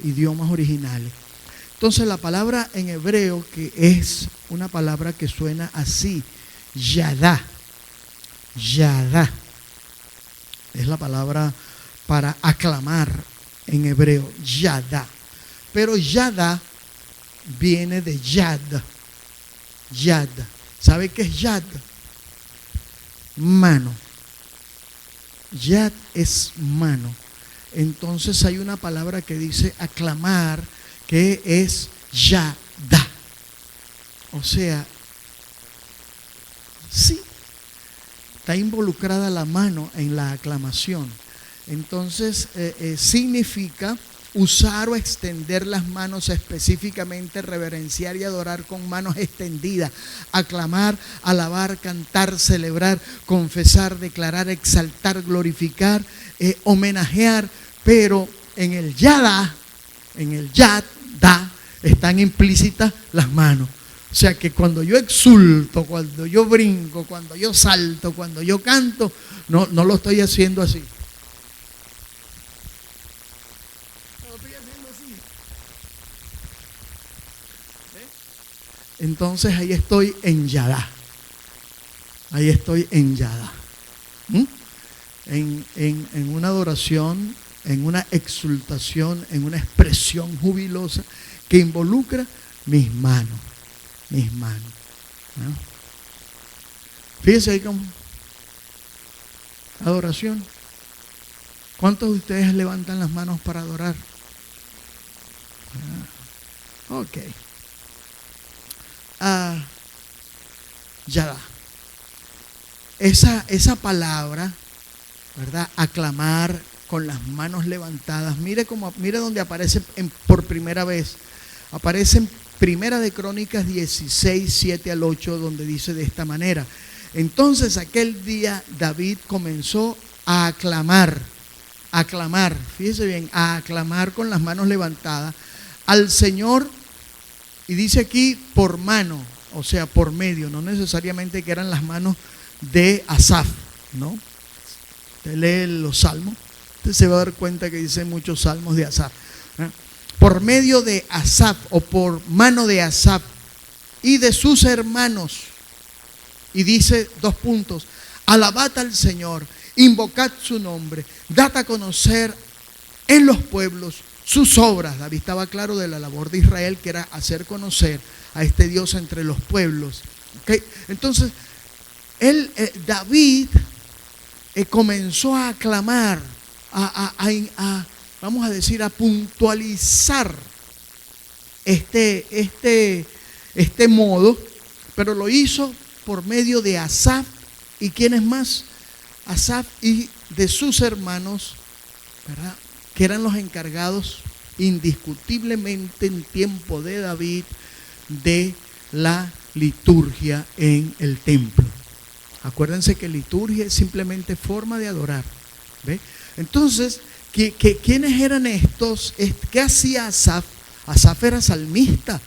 idiomas originales. Entonces la palabra en hebreo, que es una palabra que suena así, yadá, yadá, es la palabra para aclamar en hebreo, yadá. Pero yadá viene de yad, yad. ¿Sabe qué es yad? Mano. Yad es mano. Entonces hay una palabra que dice aclamar, que es yadá. O sea, sí, está involucrada la mano en la aclamación. Entonces significa usar o extender las manos, específicamente reverenciar y adorar con manos extendidas, aclamar, alabar, cantar, celebrar, confesar, declarar, exaltar, glorificar, homenajear. Pero en el yadá, en el yadá, están implícitas las manos. O sea que cuando yo exulto, cuando yo brinco, cuando yo salto, cuando yo canto, no lo estoy haciendo así. No lo estoy haciendo así. Entonces ahí estoy en yadá. Ahí estoy en yadá. En una adoración, en una exultación, en una expresión jubilosa que involucra mis manos. Mis manos. ¿No? Fíjense ahí como adoración. ¿Cuántos de ustedes levantan las manos para adorar? Ok. Ya da. Esa palabra, ¿verdad? Aclamar con las manos levantadas. Mire donde aparece por primera vez. Aparece en Primera de Crónicas 16, 7 al 8, donde dice de esta manera: entonces aquel día David comenzó a aclamar, fíjese bien, a aclamar con las manos levantadas al Señor, y dice aquí por mano, o sea, por medio, no necesariamente que eran las manos de Asaf, ¿no? Usted lee los salmos, usted se va a dar cuenta que dice muchos salmos de Asaf, ¿eh? Por medio de Asaf, o por mano de Asaf y de sus hermanos. Y dice 2 puntos: alabad al Señor, invocad su nombre, dad a conocer en los pueblos sus obras. David estaba claro de la labor de Israel, que era hacer conocer a este Dios entre los pueblos. ¿Okay? Entonces, David comenzó a aclamar, vamos a decir, a puntualizar este modo, pero lo hizo por medio de Asaf. ¿Y quiénes más? Asaf y de sus hermanos, ¿verdad? Que eran los encargados indiscutiblemente en tiempo de David de la liturgia en el templo. Acuérdense que liturgia es simplemente forma de adorar. ¿Ve? Entonces, ¿quiénes eran estos? ¿Qué hacía Asaf? Asaf era salmista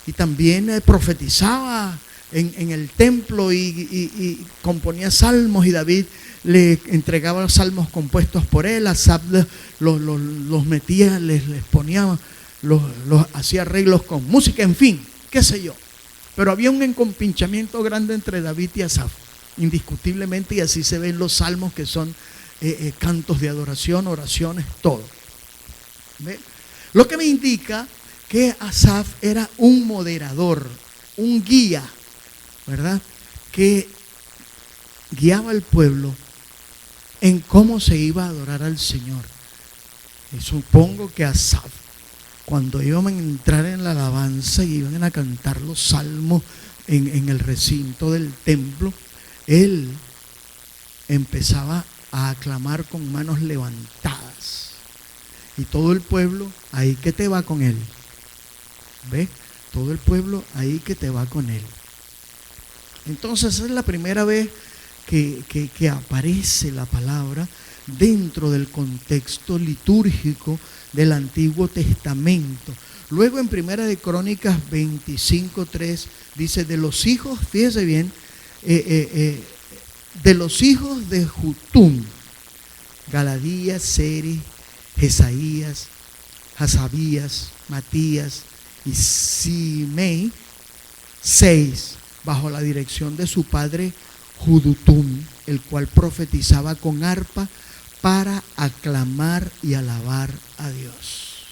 y también profetizaba en el templo y componía salmos, y David le entregaba los salmos compuestos por él. Asaf los metía, les ponía, los hacía arreglos con música, en fin, qué sé yo. Pero había un encompinchamiento grande entre David y Asaf, indiscutiblemente, y así se ven los salmos, que son cantos de adoración, oraciones, todo. ¿Ve? Lo que me indica que Asaf era un moderador, un guía, ¿verdad? Que guiaba al pueblo en cómo se iba a adorar al Señor. Y supongo que Asaf, cuando iban a entrar en la alabanza y iban a cantar los salmos en el recinto del templo, él empezaba a aclamar con manos levantadas. Y todo el pueblo ahí que te va con él. ¿Ves? Todo el pueblo ahí que te va con él. Entonces esa es la primera vez que aparece la palabra dentro del contexto litúrgico del Antiguo Testamento. Luego en Primera de Crónicas 25:3 dice: de los hijos, fíjese bien, de los hijos de Jutum, Galadías, Seri, Jesaías, Hasabías, Matías y Simei, 6, bajo la dirección de su padre Judutum, el cual profetizaba con arpa para aclamar y alabar a Dios.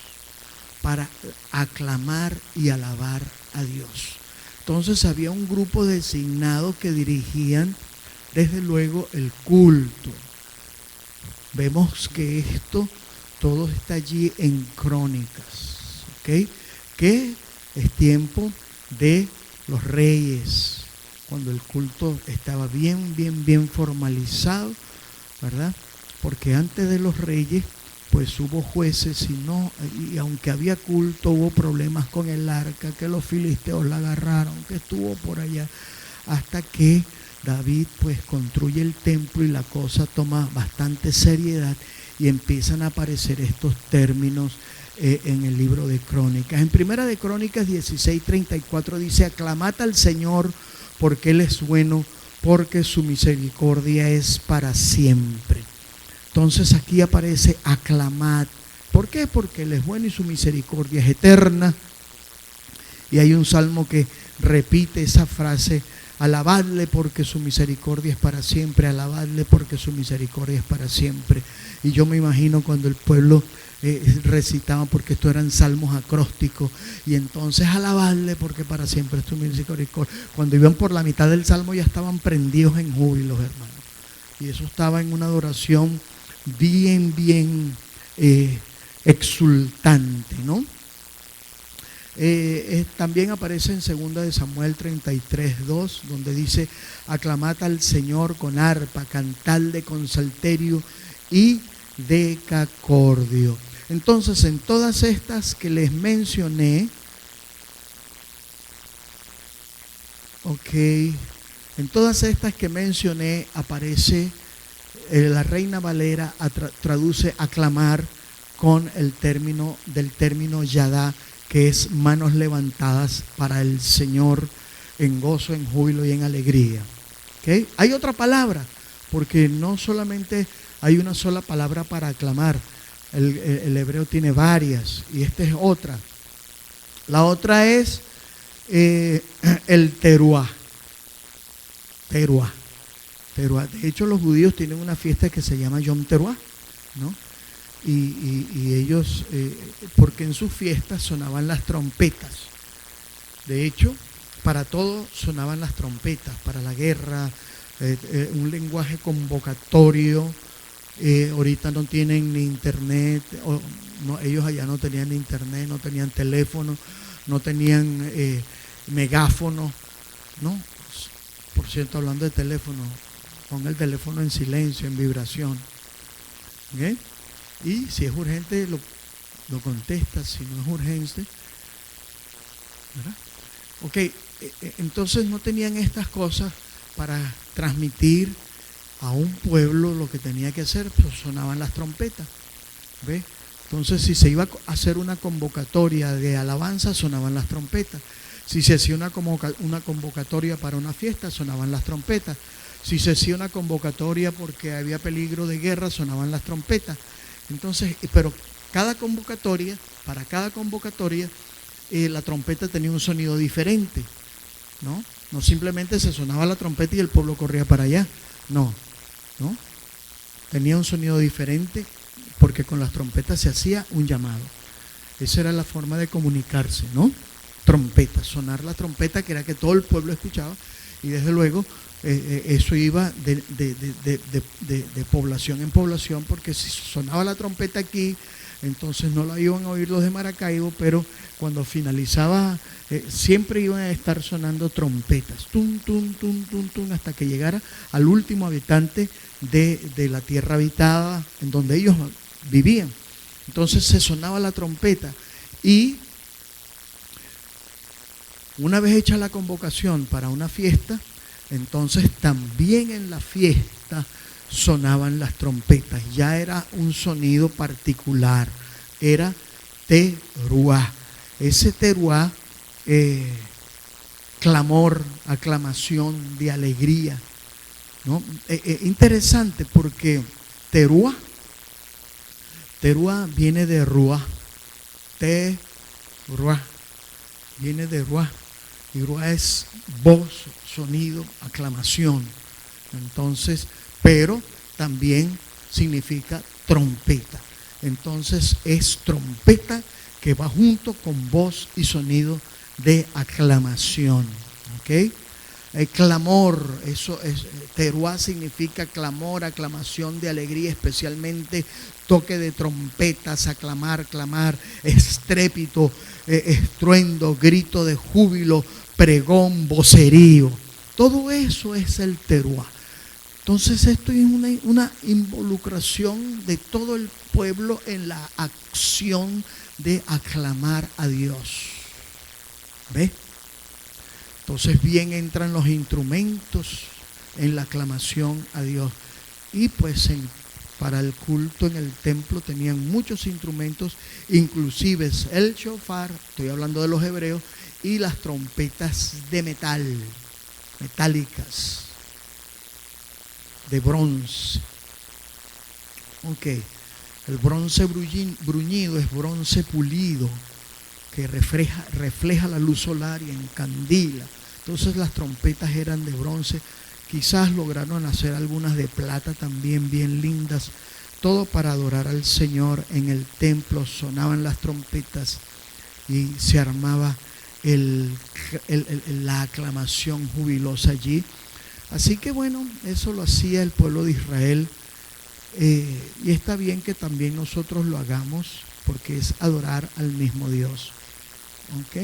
Para aclamar y alabar a Dios. Entonces había un grupo designado que dirigían desde luego el culto. Vemos que esto todo está allí en Crónicas, ¿ok? Que es tiempo de los reyes, cuando el culto estaba bien formalizado, ¿verdad? Porque antes de los reyes pues hubo jueces y aunque había culto, hubo problemas con el arca, que los filisteos la agarraron, que estuvo por allá, hasta que David pues construye el templo y la cosa toma bastante seriedad y empiezan a aparecer estos términos en el libro de Crónicas. En Primera de Crónicas 16:34 dice: aclamad al Señor porque Él es bueno, porque su misericordia es para siempre. Entonces aquí aparece aclamad. ¿Por qué? Porque Él es bueno y su misericordia es eterna. Y hay un salmo que repite esa frase: alabadle porque su misericordia es para siempre, alabadle porque su misericordia es para siempre. Y yo me imagino cuando el pueblo recitaba, porque estos eran salmos acrósticos, y entonces alabadle porque para siempre es tu misericordia. Cuando iban por la mitad del salmo ya estaban prendidos en júbilos, hermanos. Y eso estaba en una adoración bien exultante, ¿no? También aparece en 2 de Samuel 33:2, donde dice: aclamad al Señor con arpa, cantadle con salterio y decacordio. Entonces, en todas estas que les mencioné, en todas estas que mencioné aparece la Reina Valera traduce aclamar con el término yadá, que es manos levantadas para el Señor en gozo, en júbilo y en alegría. ¿Okay? Hay otra palabra, porque no solamente hay una sola palabra para aclamar, el hebreo tiene varias, y esta es otra. La otra es el teruá. De hecho, los judíos tienen una fiesta que se llama Yom Teruá, ¿no? Y ellos, porque en sus fiestas sonaban las trompetas. De hecho, para todo sonaban las trompetas, para la guerra, un lenguaje convocatorio. Ahorita no tienen ni internet, ellos allá no tenían internet, no tenían teléfono, no tenían megáfono, ¿no? Por cierto, hablando de teléfono, pon el teléfono en silencio, en vibración. ¿Okay? Y si es urgente, lo contestas. Si no es urgente, ¿verdad? Ok, entonces no tenían estas cosas para transmitir a un pueblo lo que tenía que hacer, pues sonaban las trompetas. ¿Ves? Entonces, si se iba a hacer una convocatoria de alabanza, sonaban las trompetas. Si se hacía una convocatoria para una fiesta, sonaban las trompetas. Si se hacía una convocatoria porque había peligro de guerra, sonaban las trompetas. Entonces, pero para cada convocatoria, la trompeta tenía un sonido diferente, ¿no? No simplemente se sonaba la trompeta y el pueblo corría para allá. No. Tenía un sonido diferente porque con las trompetas se hacía un llamado. Esa era la forma de comunicarse, ¿no? Trompeta, sonar la trompeta, que era que todo el pueblo escuchaba, y desde luego eso iba de población en población, porque si sonaba la trompeta aquí, entonces no la iban a oír los de Maracaibo, pero cuando finalizaba siempre iban a estar sonando trompetas, tum, tum, tum, tum, tum, hasta que llegara al último habitante de la tierra habitada en donde ellos vivían. Entonces se sonaba la trompeta, y una vez hecha la convocación para una fiesta, entonces también en la fiesta sonaban las trompetas. Ya era un sonido particular, era teruá. Ese teruá, clamor, aclamación de alegría, ¿no? Interesante porque teruá Teruá viene de ruá. Teruá viene de ruá. Y ruá es voz, sonido, aclamación. Entonces, pero también significa trompeta. Entonces es trompeta que va junto con voz y sonido de aclamación. ¿Ok? El clamor, eso es, teruá significa clamor, aclamación de alegría, especialmente toque de trompetas, aclamar, clamar, estrépito, estruendo, grito de júbilo, pregón, vocerío. Todo eso es el teruá. Entonces esto es una involucración de todo el pueblo en la acción de aclamar a Dios. ¿Ve? Entonces bien entran los instrumentos en la aclamación a Dios. Y pues para el culto en el templo tenían muchos instrumentos, inclusive el shofar, estoy hablando de los hebreos, y las trompetas de metal, metálicas, de bronce. Ok, el bronce bruñido es bronce pulido, que refleja la luz solar y encandila. Entonces las trompetas eran de bronce. Quizás lograron hacer algunas de plata también bien lindas. Todo para adorar al Señor en el templo. Sonaban las trompetas y se armaba la aclamación jubilosa allí. Así que bueno, eso lo hacía el pueblo de Israel. Y está bien que también nosotros lo hagamos, porque es adorar al mismo Dios. ¿Ok?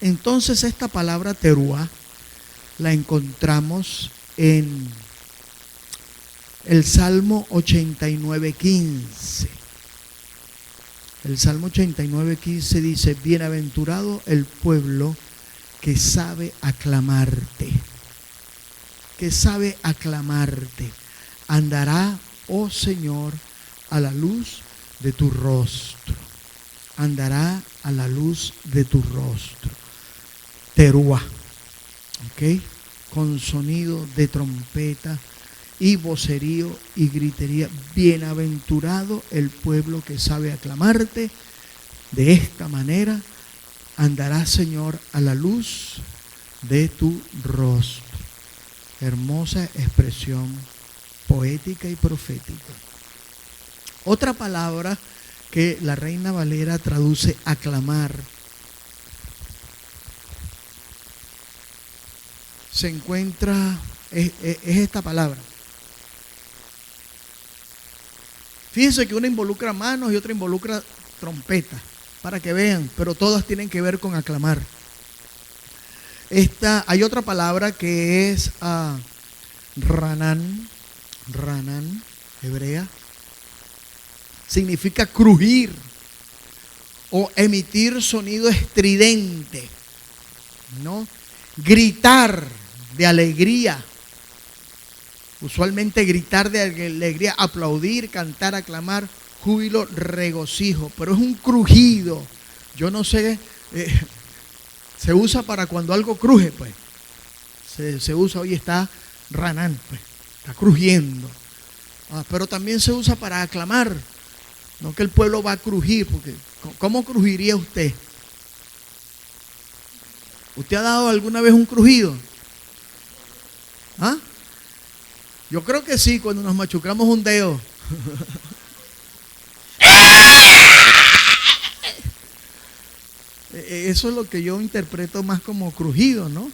Entonces esta palabra teruá la encontramos en el Salmo 89:15. El Salmo 89:15 dice: bienaventurado el pueblo que sabe aclamarte. Que sabe aclamarte. Andará, oh Señor, a la luz de tu rostro. Andará a la luz de tu rostro. Teruá, ¿ok? Con sonido de trompeta y vocerío y gritería. Bienaventurado el pueblo que sabe aclamarte. De esta manera andará, Señor, a la luz de tu rostro. Hermosa expresión poética y profética. Otra palabra que la Reina Valera traduce aclamar se encuentra, es esta palabra. Fíjense que una involucra manos y otra involucra trompeta, para que vean, pero todas tienen que ver con aclamar. Hay otra palabra que es ranán, hebrea, significa crujir o emitir sonido estridente, ¿no? Gritar de alegría, usualmente gritar de alegría, aplaudir, cantar, aclamar, júbilo, regocijo, pero es un crujido. Yo no sé, se usa para cuando algo cruje, pues. Se usa, hoy está ranán, pues, está crujiendo. Pero también se usa para aclamar, no que el pueblo va a crujir, porque ¿cómo crujiría usted? ¿Usted ha dado alguna vez un crujido? ¿Ah? Yo creo que sí, cuando nos machucamos un dedo. Eso es lo que yo interpreto más como crujido, ¿no?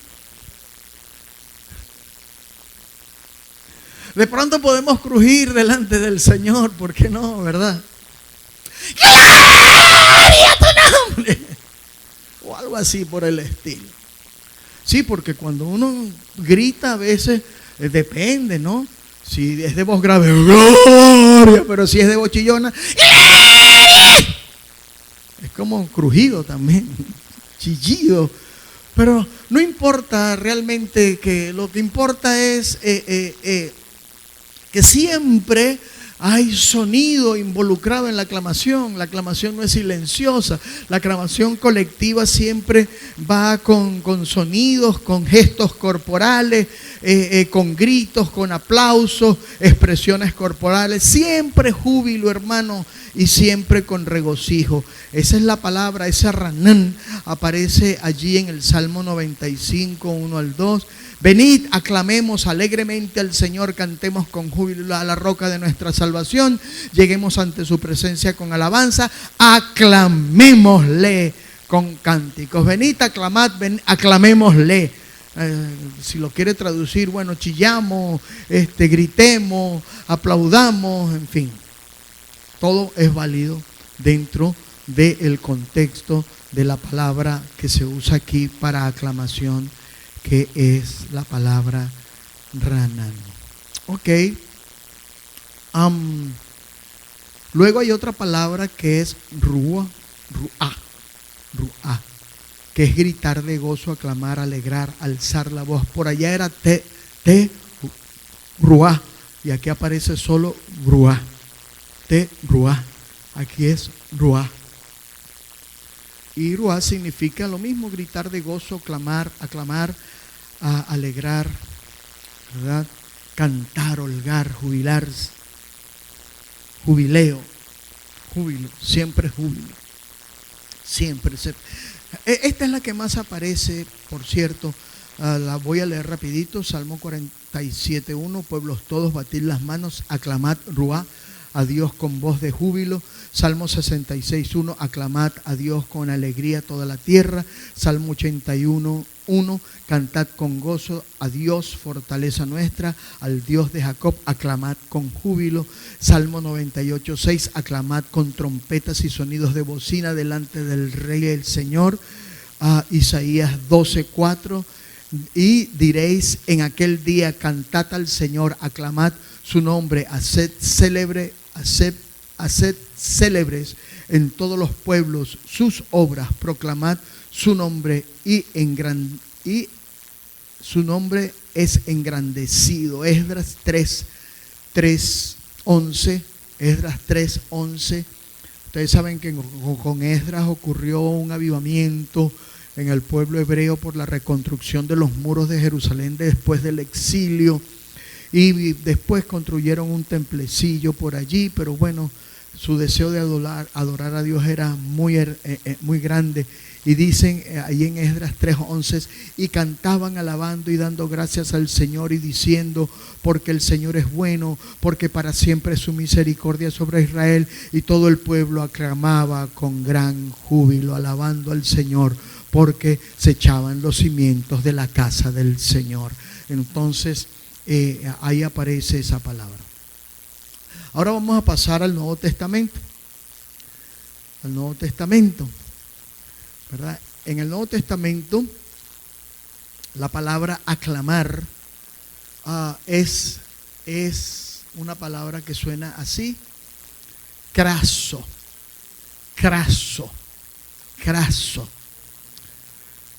De pronto podemos crujir delante del Señor, ¿por qué no, verdad? ¡Gloria a tu nombre! O algo así por el estilo. Sí, porque cuando uno grita a veces, depende, ¿no? Si es de voz grave, ¡gloria! Pero si es de voz chillona, ¡gloria! Es como crujido también, chillido. Pero no importa realmente, que lo que importa es que siempre hay sonido involucrado en la aclamación. La aclamación no es silenciosa. La aclamación colectiva siempre va con sonidos, con gestos corporales, con gritos, con aplausos, expresiones corporales. Siempre júbilo, hermano, y siempre con regocijo. Esa es la palabra, ese ranán aparece allí en el Salmo 95, 1 al 2. Venid, aclamemos alegremente al Señor, cantemos con júbilo a la roca de nuestra salvación, lleguemos ante su presencia con alabanza, aclamémosle con cánticos. Venid, aclamad, aclamémosle. Si lo quiere traducir, bueno, chillamos, gritemos, aplaudamos, en fin. Todo es válido dentro del contexto de la palabra que se usa aquí para aclamación, que es la palabra ranan. Ok. Luego hay otra palabra que es ruá, que es gritar de gozo, aclamar, alegrar, alzar la voz. Por allá era ruá, y aquí aparece solo ruá. Ruá, aquí es ruá. Y ruá significa lo mismo, gritar de gozo, clamar, aclamar, alegrar, ¿verdad? Cantar, holgar, jubilarse, jubileo, júbilo, siempre júbilo, siempre. Esta es la que más aparece, por cierto, la voy a leer rapidito. Salmo 47:1, pueblos todos, batid las manos, aclamad ruá a Dios con voz de júbilo. Salmo 66:1, aclamad a Dios con alegría toda la tierra. Salmo 81:1, cantad con gozo a Dios, fortaleza nuestra, al Dios de Jacob, aclamad con júbilo. Salmo 98:6, aclamad con trompetas y sonidos de bocina delante del Rey del Señor. Isaías 12:4, y diréis en aquel día, cantad al Señor, aclamad su nombre, haced célebres en todos los pueblos sus obras, proclamad su nombre y su nombre es engrandecido. Esdras 3:11. Esdras 3:11. Ustedes saben que con Esdras ocurrió un avivamiento en el pueblo hebreo por la reconstrucción de los muros de Jerusalén después del exilio. Y después construyeron un templecillo por allí, pero bueno, su deseo de adorar a Dios era muy grande. Y dicen ahí en Esdras 3:11, y cantaban alabando y dando gracias al Señor y diciendo, porque el Señor es bueno, porque para siempre es su misericordia sobre Israel. Y todo el pueblo aclamaba con gran júbilo, alabando al Señor, porque se echaban los cimientos de la casa del Señor. Entonces, ahí aparece esa palabra. Ahora vamos a pasar al Nuevo Testamento. Al Nuevo Testamento, ¿verdad? En el Nuevo Testamento, la palabra aclamar es una palabra que suena así: craso,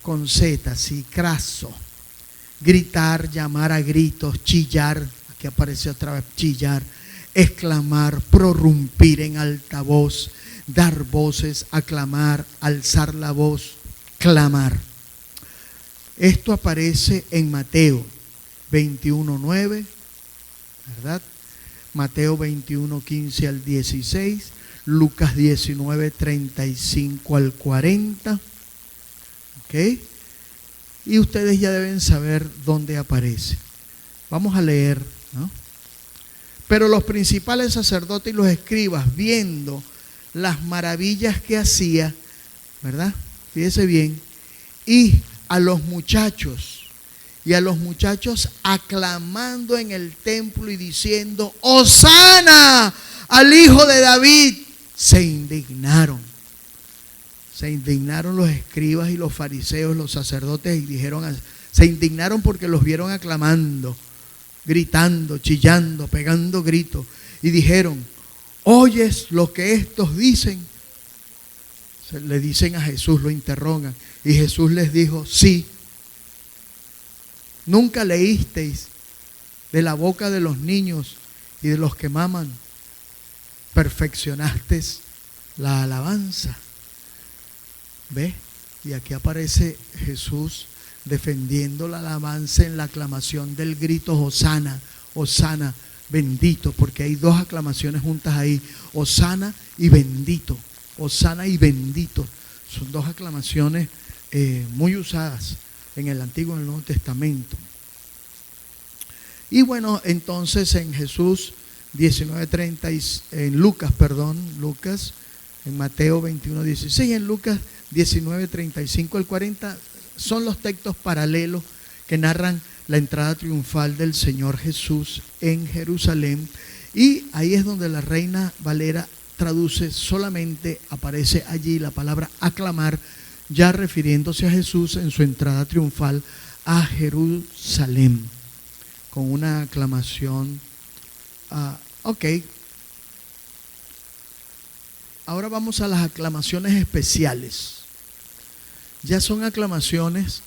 con Z, sí, craso. Gritar, llamar a gritos, chillar, aquí aparece otra vez chillar, exclamar, prorrumpir en alta voz, dar voces, aclamar, alzar la voz, clamar. Esto aparece en Mateo 21:9, ¿verdad? Mateo 21:15 al 16, Lucas 19:35 al 40, ¿ok? Y ustedes ya deben saber dónde aparece. Vamos a leer, ¿no? Pero los principales sacerdotes y los escribas, viendo las maravillas que hacía, ¿verdad? Fíjese bien. Y a los muchachos aclamando en el templo y diciendo, ¡Hosana al Hijo de David! Se indignaron. Se indignaron los escribas y los fariseos, los sacerdotes, y se indignaron porque los vieron aclamando, gritando, chillando, pegando gritos. Y dijeron, ¿oyes lo que estos dicen? Le dicen a Jesús, lo interrogan. Y Jesús les dijo, sí. ¿Nunca leísteis de la boca de los niños y de los que maman perfeccionaste la alabanza. ¿Ves? Y aquí aparece Jesús defendiendo la alabanza en la aclamación del grito Hosana, Hosana, bendito, porque hay dos aclamaciones juntas ahí, Hosana y bendito, Hosana y bendito. Son dos aclamaciones muy usadas en el Antiguo y el Nuevo Testamento. Y bueno, entonces en Jesús 19:30, en Lucas, en Mateo 21:16, en Lucas 19:35 al 40, son los textos paralelos que narran la entrada triunfal del Señor Jesús en Jerusalén. Y ahí es donde la Reina Valera traduce, solamente aparece allí la palabra aclamar, ya refiriéndose a Jesús en su entrada triunfal a Jerusalén, con una aclamación. Ok. Ahora vamos a las aclamaciones especiales. Ya son aclamaciones,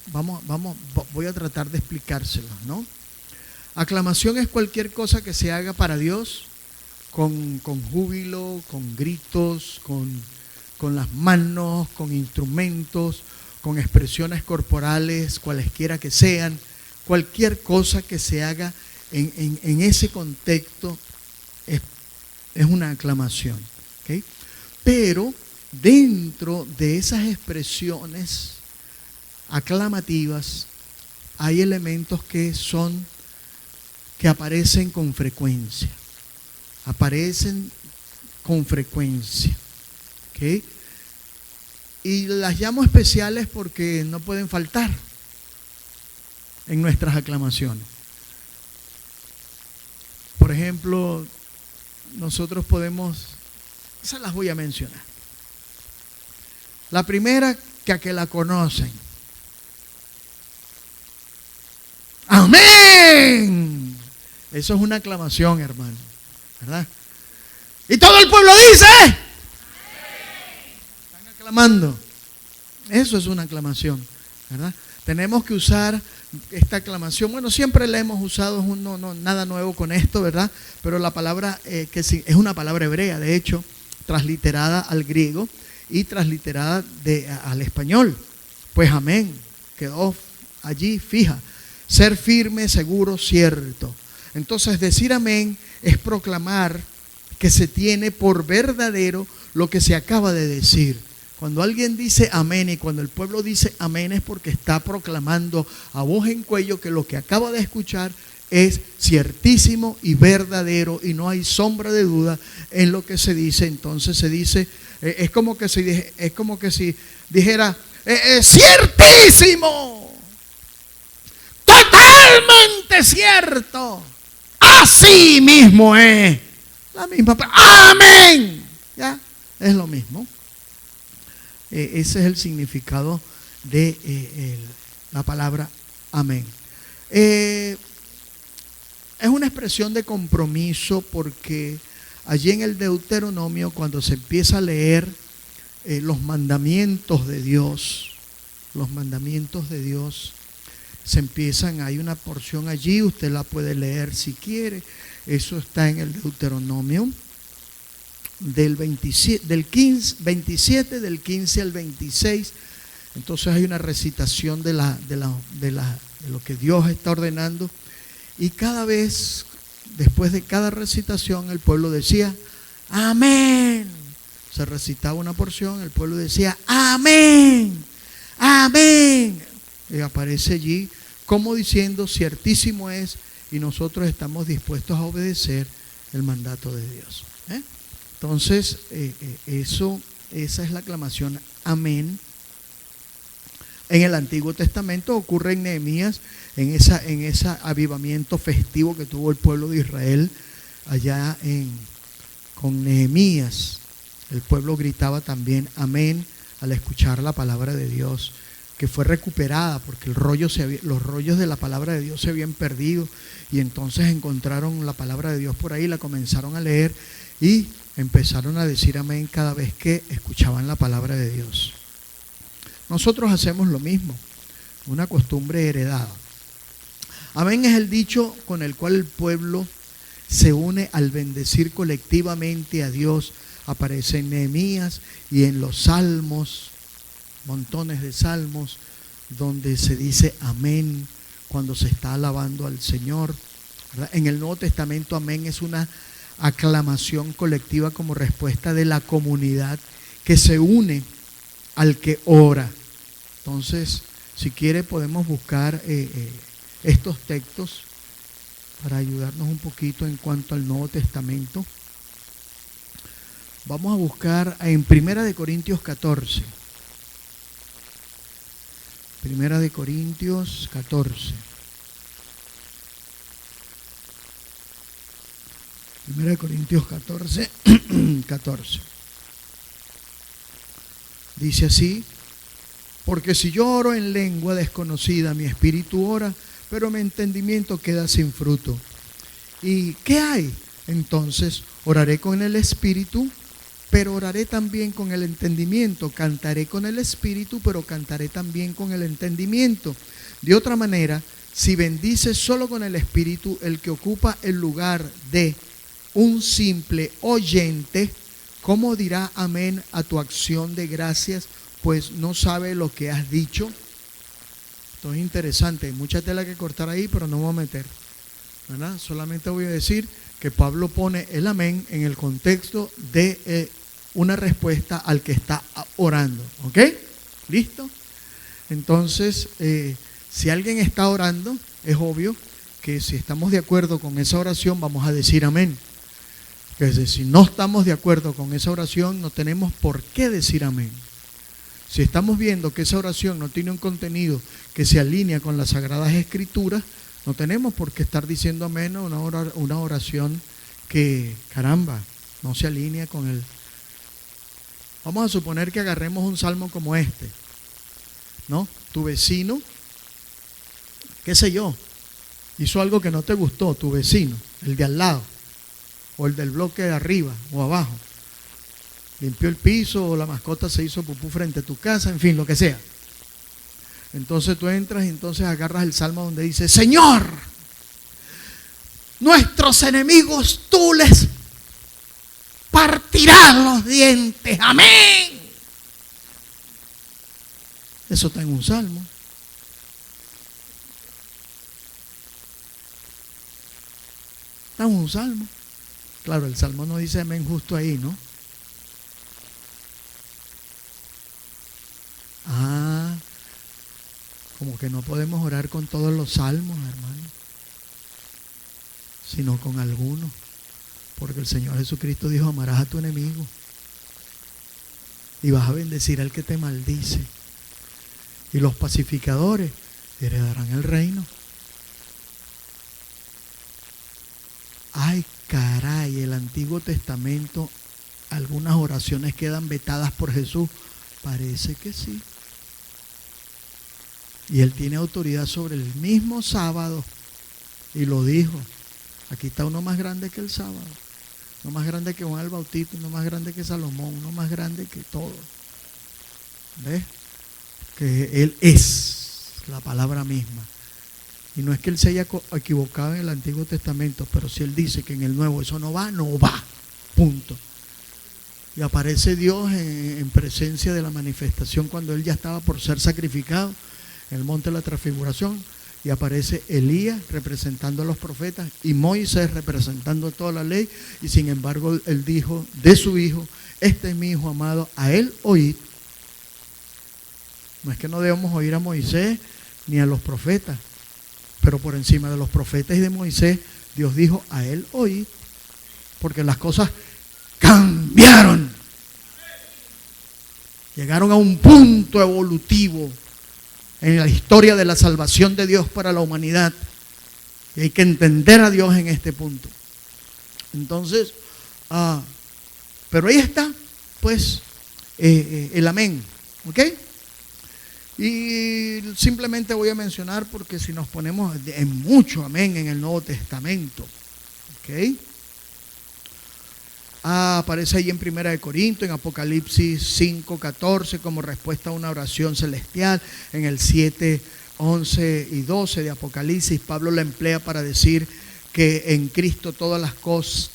voy a tratar de explicárselas, ¿no? Aclamación es cualquier cosa que se haga para Dios, con júbilo, con gritos, con las manos, con instrumentos, con expresiones corporales, cualesquiera que sean. Cualquier cosa que se haga en ese contexto es una aclamación, ¿okay? Pero dentro de esas expresiones aclamativas hay elementos que aparecen con frecuencia. ¿Okay? Y las llamo especiales porque no pueden faltar en nuestras aclamaciones. Por ejemplo, nosotros podemos, esas las voy a mencionar. La primera, que a que la conocen. ¡Amén! Eso es una aclamación, hermano, ¿verdad? Y todo el pueblo dice, están aclamando. Eso es una aclamación, ¿verdad? Tenemos que usar esta aclamación. Bueno, siempre la hemos usado, nada nuevo con esto, ¿verdad? Pero la palabra, que es una palabra hebrea, de hecho, transliterada al griego y transliterada al español. Pues amén, quedó allí fija. Ser firme, seguro, cierto. Entonces, decir amén es proclamar que se tiene por verdadero lo que se acaba de decir. Cuando alguien dice amén y cuando el pueblo dice amén es porque está proclamando a voz en cuello que lo que acaba de escuchar es ciertísimo y verdadero y no hay sombra de duda en lo que se dice. Entonces se dice, es como que si dijera, ciertísimo, totalmente cierto, así mismo es, la misma, amén, ya, es lo mismo. Ese es el significado de la palabra amén. Es una expresión de compromiso porque allí en el Deuteronomio, cuando se empieza a leer los mandamientos de Dios, se empiezan, hay una porción allí, usted la puede leer si quiere, eso está en el Deuteronomio. Del 27, del 15 al 26, entonces hay una recitación de lo que Dios está ordenando, y cada vez, después de cada recitación, el pueblo decía amén. Se recitaba una porción, el pueblo decía amén, amén, y aparece allí como diciendo ciertísimo es, y nosotros estamos dispuestos a obedecer el mandato de Dios. Entonces, esa es la aclamación amén. En el Antiguo Testamento ocurre en Nehemías, en ese avivamiento festivo que tuvo el pueblo de Israel allá con Nehemías. El pueblo gritaba también amén al escuchar la palabra de Dios, que fue recuperada porque los rollos de la palabra de Dios se habían perdido, y entonces encontraron la palabra de Dios por ahí, la comenzaron a leer y empezaron a decir amén cada vez que escuchaban la palabra de Dios. Nosotros hacemos lo mismo, una costumbre heredada. Amén es el dicho con el cual el pueblo se une al bendecir colectivamente a Dios. Aparece en Nehemías y en los salmos, montones de salmos, donde se dice amén cuando se está alabando al Señor, ¿verdad? En el Nuevo Testamento, amén es una aclamación colectiva como respuesta de la comunidad que se une al que ora. Entonces, si quiere podemos buscar estos textos para ayudarnos un poquito en cuanto al Nuevo Testamento. Vamos a buscar en 1 Corintios 14. 1 Corintios 14. 1 Corintios 14, 14. Dice así: porque si yo oro en lengua desconocida, mi espíritu ora, pero mi entendimiento queda sin fruto. ¿Y qué hay? Entonces oraré con el espíritu, pero oraré también con el entendimiento. Cantaré con el espíritu, pero cantaré también con el entendimiento. De otra manera, si bendices solo con el espíritu, el que ocupa el lugar de un simple oyente, ¿cómo dirá amén a tu acción de gracias? Pues no sabe lo que has dicho. Esto es interesante, hay mucha tela que cortar ahí, pero no voy a meter, ¿verdad? Solamente voy a decir que Pablo pone el amén en el contexto de una respuesta al que está orando. ¿Ok? ¿Listo? Entonces, si alguien está orando, es obvio que si estamos de acuerdo con esa oración, vamos a decir amén. Que si no estamos de acuerdo con esa oración, no tenemos por qué decir amén. Si estamos viendo que esa oración no tiene un contenido que se alinea con las Sagradas Escrituras, no tenemos por qué estar diciendo amén a una oración que, caramba, no se alinea con el... Vamos a suponer que agarremos un salmo como este, ¿no? Tu vecino, qué sé yo, hizo algo que no te gustó, tu vecino, el de al lado, o el del bloque de arriba o abajo. Limpió el piso o la mascota se hizo pupú frente a tu casa, en fin, lo que sea. Entonces tú entras y entonces agarras el salmo donde dice: Señor, nuestros enemigos tú les partirás los dientes, amén. Eso está en un salmo. Está en un salmo. Claro, el salmo no dice amén justo ahí, ¿no? Como que no podemos orar con todos los salmos, hermano, sino con algunos, porque el Señor Jesucristo dijo: amarás a tu enemigo y vas a bendecir al que te maldice, y los pacificadores heredarán el reino. Ay, caray, el Antiguo Testamento, algunas oraciones quedan vetadas por Jesús. Parece que sí. Y Él tiene autoridad sobre el mismo sábado. Y lo dijo: aquí está uno más grande que el sábado, uno más grande que Juan el Bautista, uno más grande que Salomón, uno más grande que todo. ¿Ves? Que Él es la palabra misma. Y no es que Él se haya equivocado en el Antiguo Testamento, pero si Él dice que en el Nuevo eso no va, no va. Punto. Y aparece Dios en presencia de la manifestación cuando Él ya estaba por ser sacrificado en el monte de la transfiguración. Y aparece Elías representando a los profetas y Moisés representando toda la ley. Y sin embargo Él dijo de su hijo: este es mi hijo amado, a Él oíd. No es que no debemos oír a Moisés ni a los profetas, pero por encima de los profetas y de Moisés, Dios dijo: a Él oíd. Porque las cosas cambiaron. Llegaron a un punto evolutivo en la historia de la salvación de Dios para la humanidad. Y hay que entender a Dios en este punto. Entonces, pero ahí está, pues, el amén. ¿Ok? Y simplemente voy a mencionar, porque si nos ponemos en mucho amén en el Nuevo Testamento. ¿Ok? Aparece ahí en 1 Corintios, en Apocalipsis 5:14 como respuesta a una oración celestial. En el 7:11 y 12 de Apocalipsis, Pablo la emplea para decir que en Cristo todas las cosas,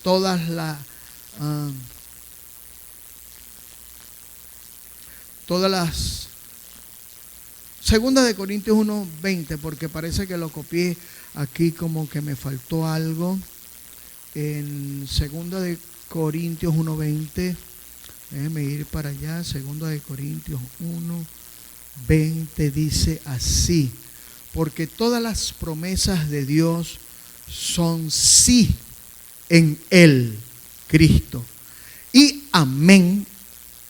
Segunda de Corintios 1:20, porque parece que lo copié aquí, como que me faltó algo. En Segunda de Corintios 1:20, déjenme ir para allá. Segunda de Corintios 1:20 dice así: porque todas las promesas de Dios son sí en Él, Cristo, y amén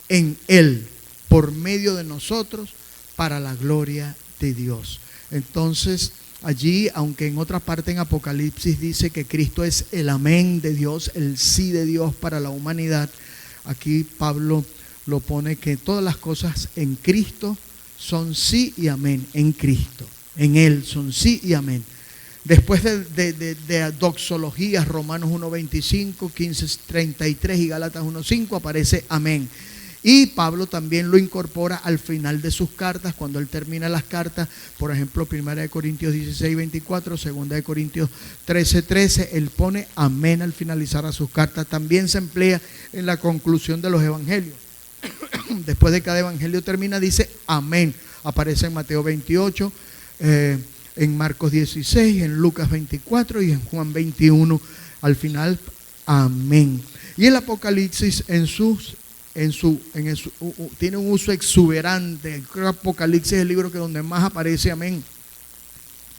en Él, por medio de nosotros, para la gloria de Dios. Entonces, allí, aunque en otra parte en Apocalipsis dice que Cristo es el amén de Dios, el sí de Dios para la humanidad, aquí Pablo lo pone que todas las cosas en Cristo son sí y amén, en Cristo. En Él son sí y amén. Después de doxologías, Romanos 1:25, 15:33 y Gálatas 1:5 aparece amén. Y Pablo también lo incorpora al final de sus cartas, cuando él termina las cartas, por ejemplo, 1 de Corintios 16:24, 2 de Corintios 13:13, él pone amén al finalizar a sus cartas. También se emplea en la conclusión de los evangelios. Después de cada evangelio termina, dice amén. Aparece en Mateo 28, en Marcos 16, en Lucas 24 y en Juan 21. Al final, amén. Y el Apocalipsis tiene un uso exuberante. Creo que Apocalipsis es el libro que donde más aparece amén,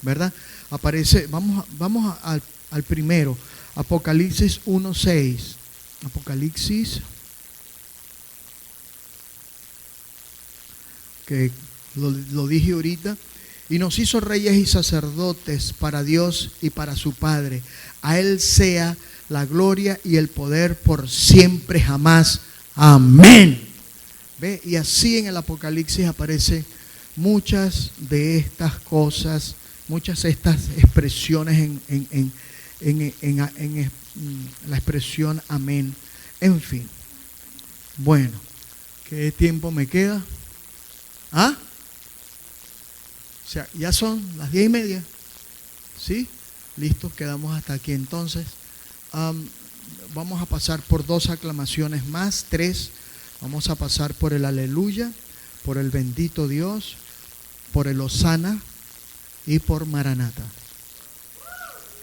¿verdad? Aparece, vamos al primero, Apocalipsis 1:6. Apocalipsis, que lo dije ahorita. Y nos hizo reyes y sacerdotes para Dios y para su Padre. A Él sea la gloria y el poder por siempre jamás. Amén. ¿Ve? Y así en el Apocalipsis aparecen muchas de estas cosas, muchas de estas expresiones en la expresión amén. En fin. Bueno, ¿qué tiempo me queda? ¿Ah? O sea, ya son las 10:30. ¿Sí? Listo, quedamos hasta aquí entonces. Vamos a pasar por 2 aclamaciones más, 3. Vamos a pasar por el aleluya, por el bendito Dios, por el hosana y por Maranata.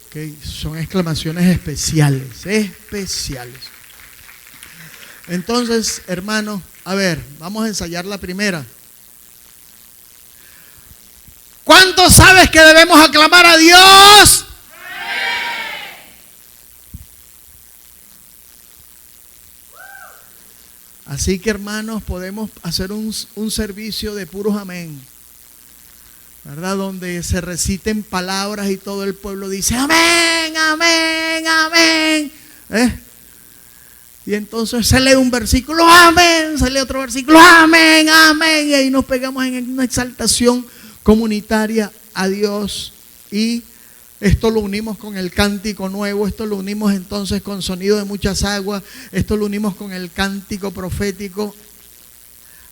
¿Okay? Son exclamaciones especiales. Entonces, hermanos, a ver, vamos a ensayar la primera. ¿Cuántos sabes que debemos aclamar a Dios? Así que, hermanos, podemos hacer un servicio de puros amén, ¿verdad? Donde se reciten palabras y todo el pueblo dice amén, amén, amén. Y entonces se lee un versículo, amén, se lee otro versículo, amén, amén. Y ahí nos pegamos en una exaltación comunitaria a Dios, y esto lo unimos con el cántico nuevo, esto lo unimos entonces con sonido de muchas aguas, esto lo unimos con el cántico profético.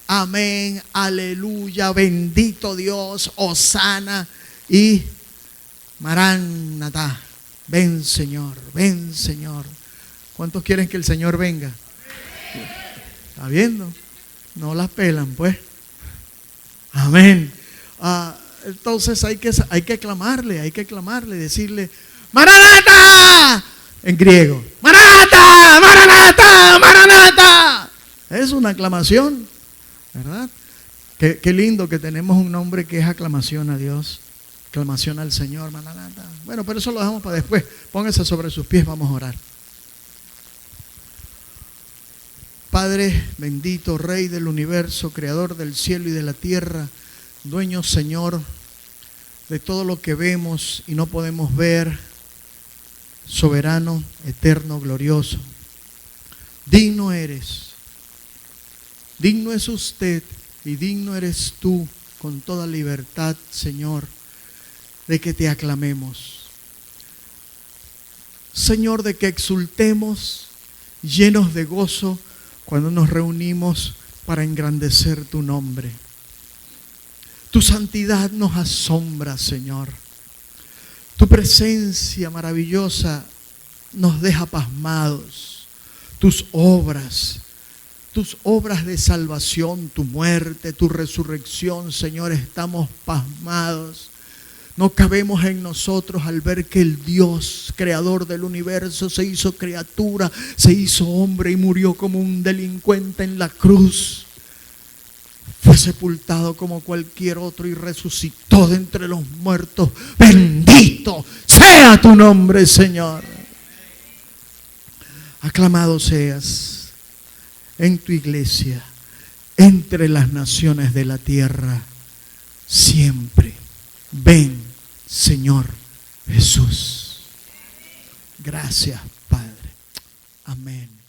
Amén, aleluya, bendito Dios, hosana y Maranata. Ven Señor, ven Señor. ¿Cuántos quieren que el Señor venga? ¿Está viendo? No las pelan, pues. Amén. Entonces hay que clamarle, decirle Maranata en griego. Maranata, Maranata, Maranata. Es una aclamación, ¿verdad? Qué lindo que tenemos un nombre que es aclamación a Dios, aclamación al Señor, Maranata. Bueno, pero eso lo dejamos para después. Póngase sobre sus pies, vamos a orar. Padre bendito, Rey del universo, Creador del cielo y de la tierra, dueño, Señor, de todo lo que vemos y no podemos ver, soberano, eterno, glorioso. Digno eres, digno es usted y digno eres tú, con toda libertad, Señor, de que te aclamemos. Señor, de que exultemos llenos de gozo cuando nos reunimos para engrandecer tu nombre. Tu santidad nos asombra, Señor. Tu presencia maravillosa nos deja pasmados. Tus obras de salvación, tu muerte, tu resurrección, Señor, estamos pasmados. No cabemos en nosotros al ver que el Dios, creador del universo, se hizo criatura, se hizo hombre y murió como un delincuente en la cruz. Fue sepultado como cualquier otro y resucitó de entre los muertos. Bendito sea tu nombre, Señor. Aclamado seas en tu iglesia, entre las naciones de la tierra, siempre. Ven, Señor Jesús. Gracias, Padre. Amén.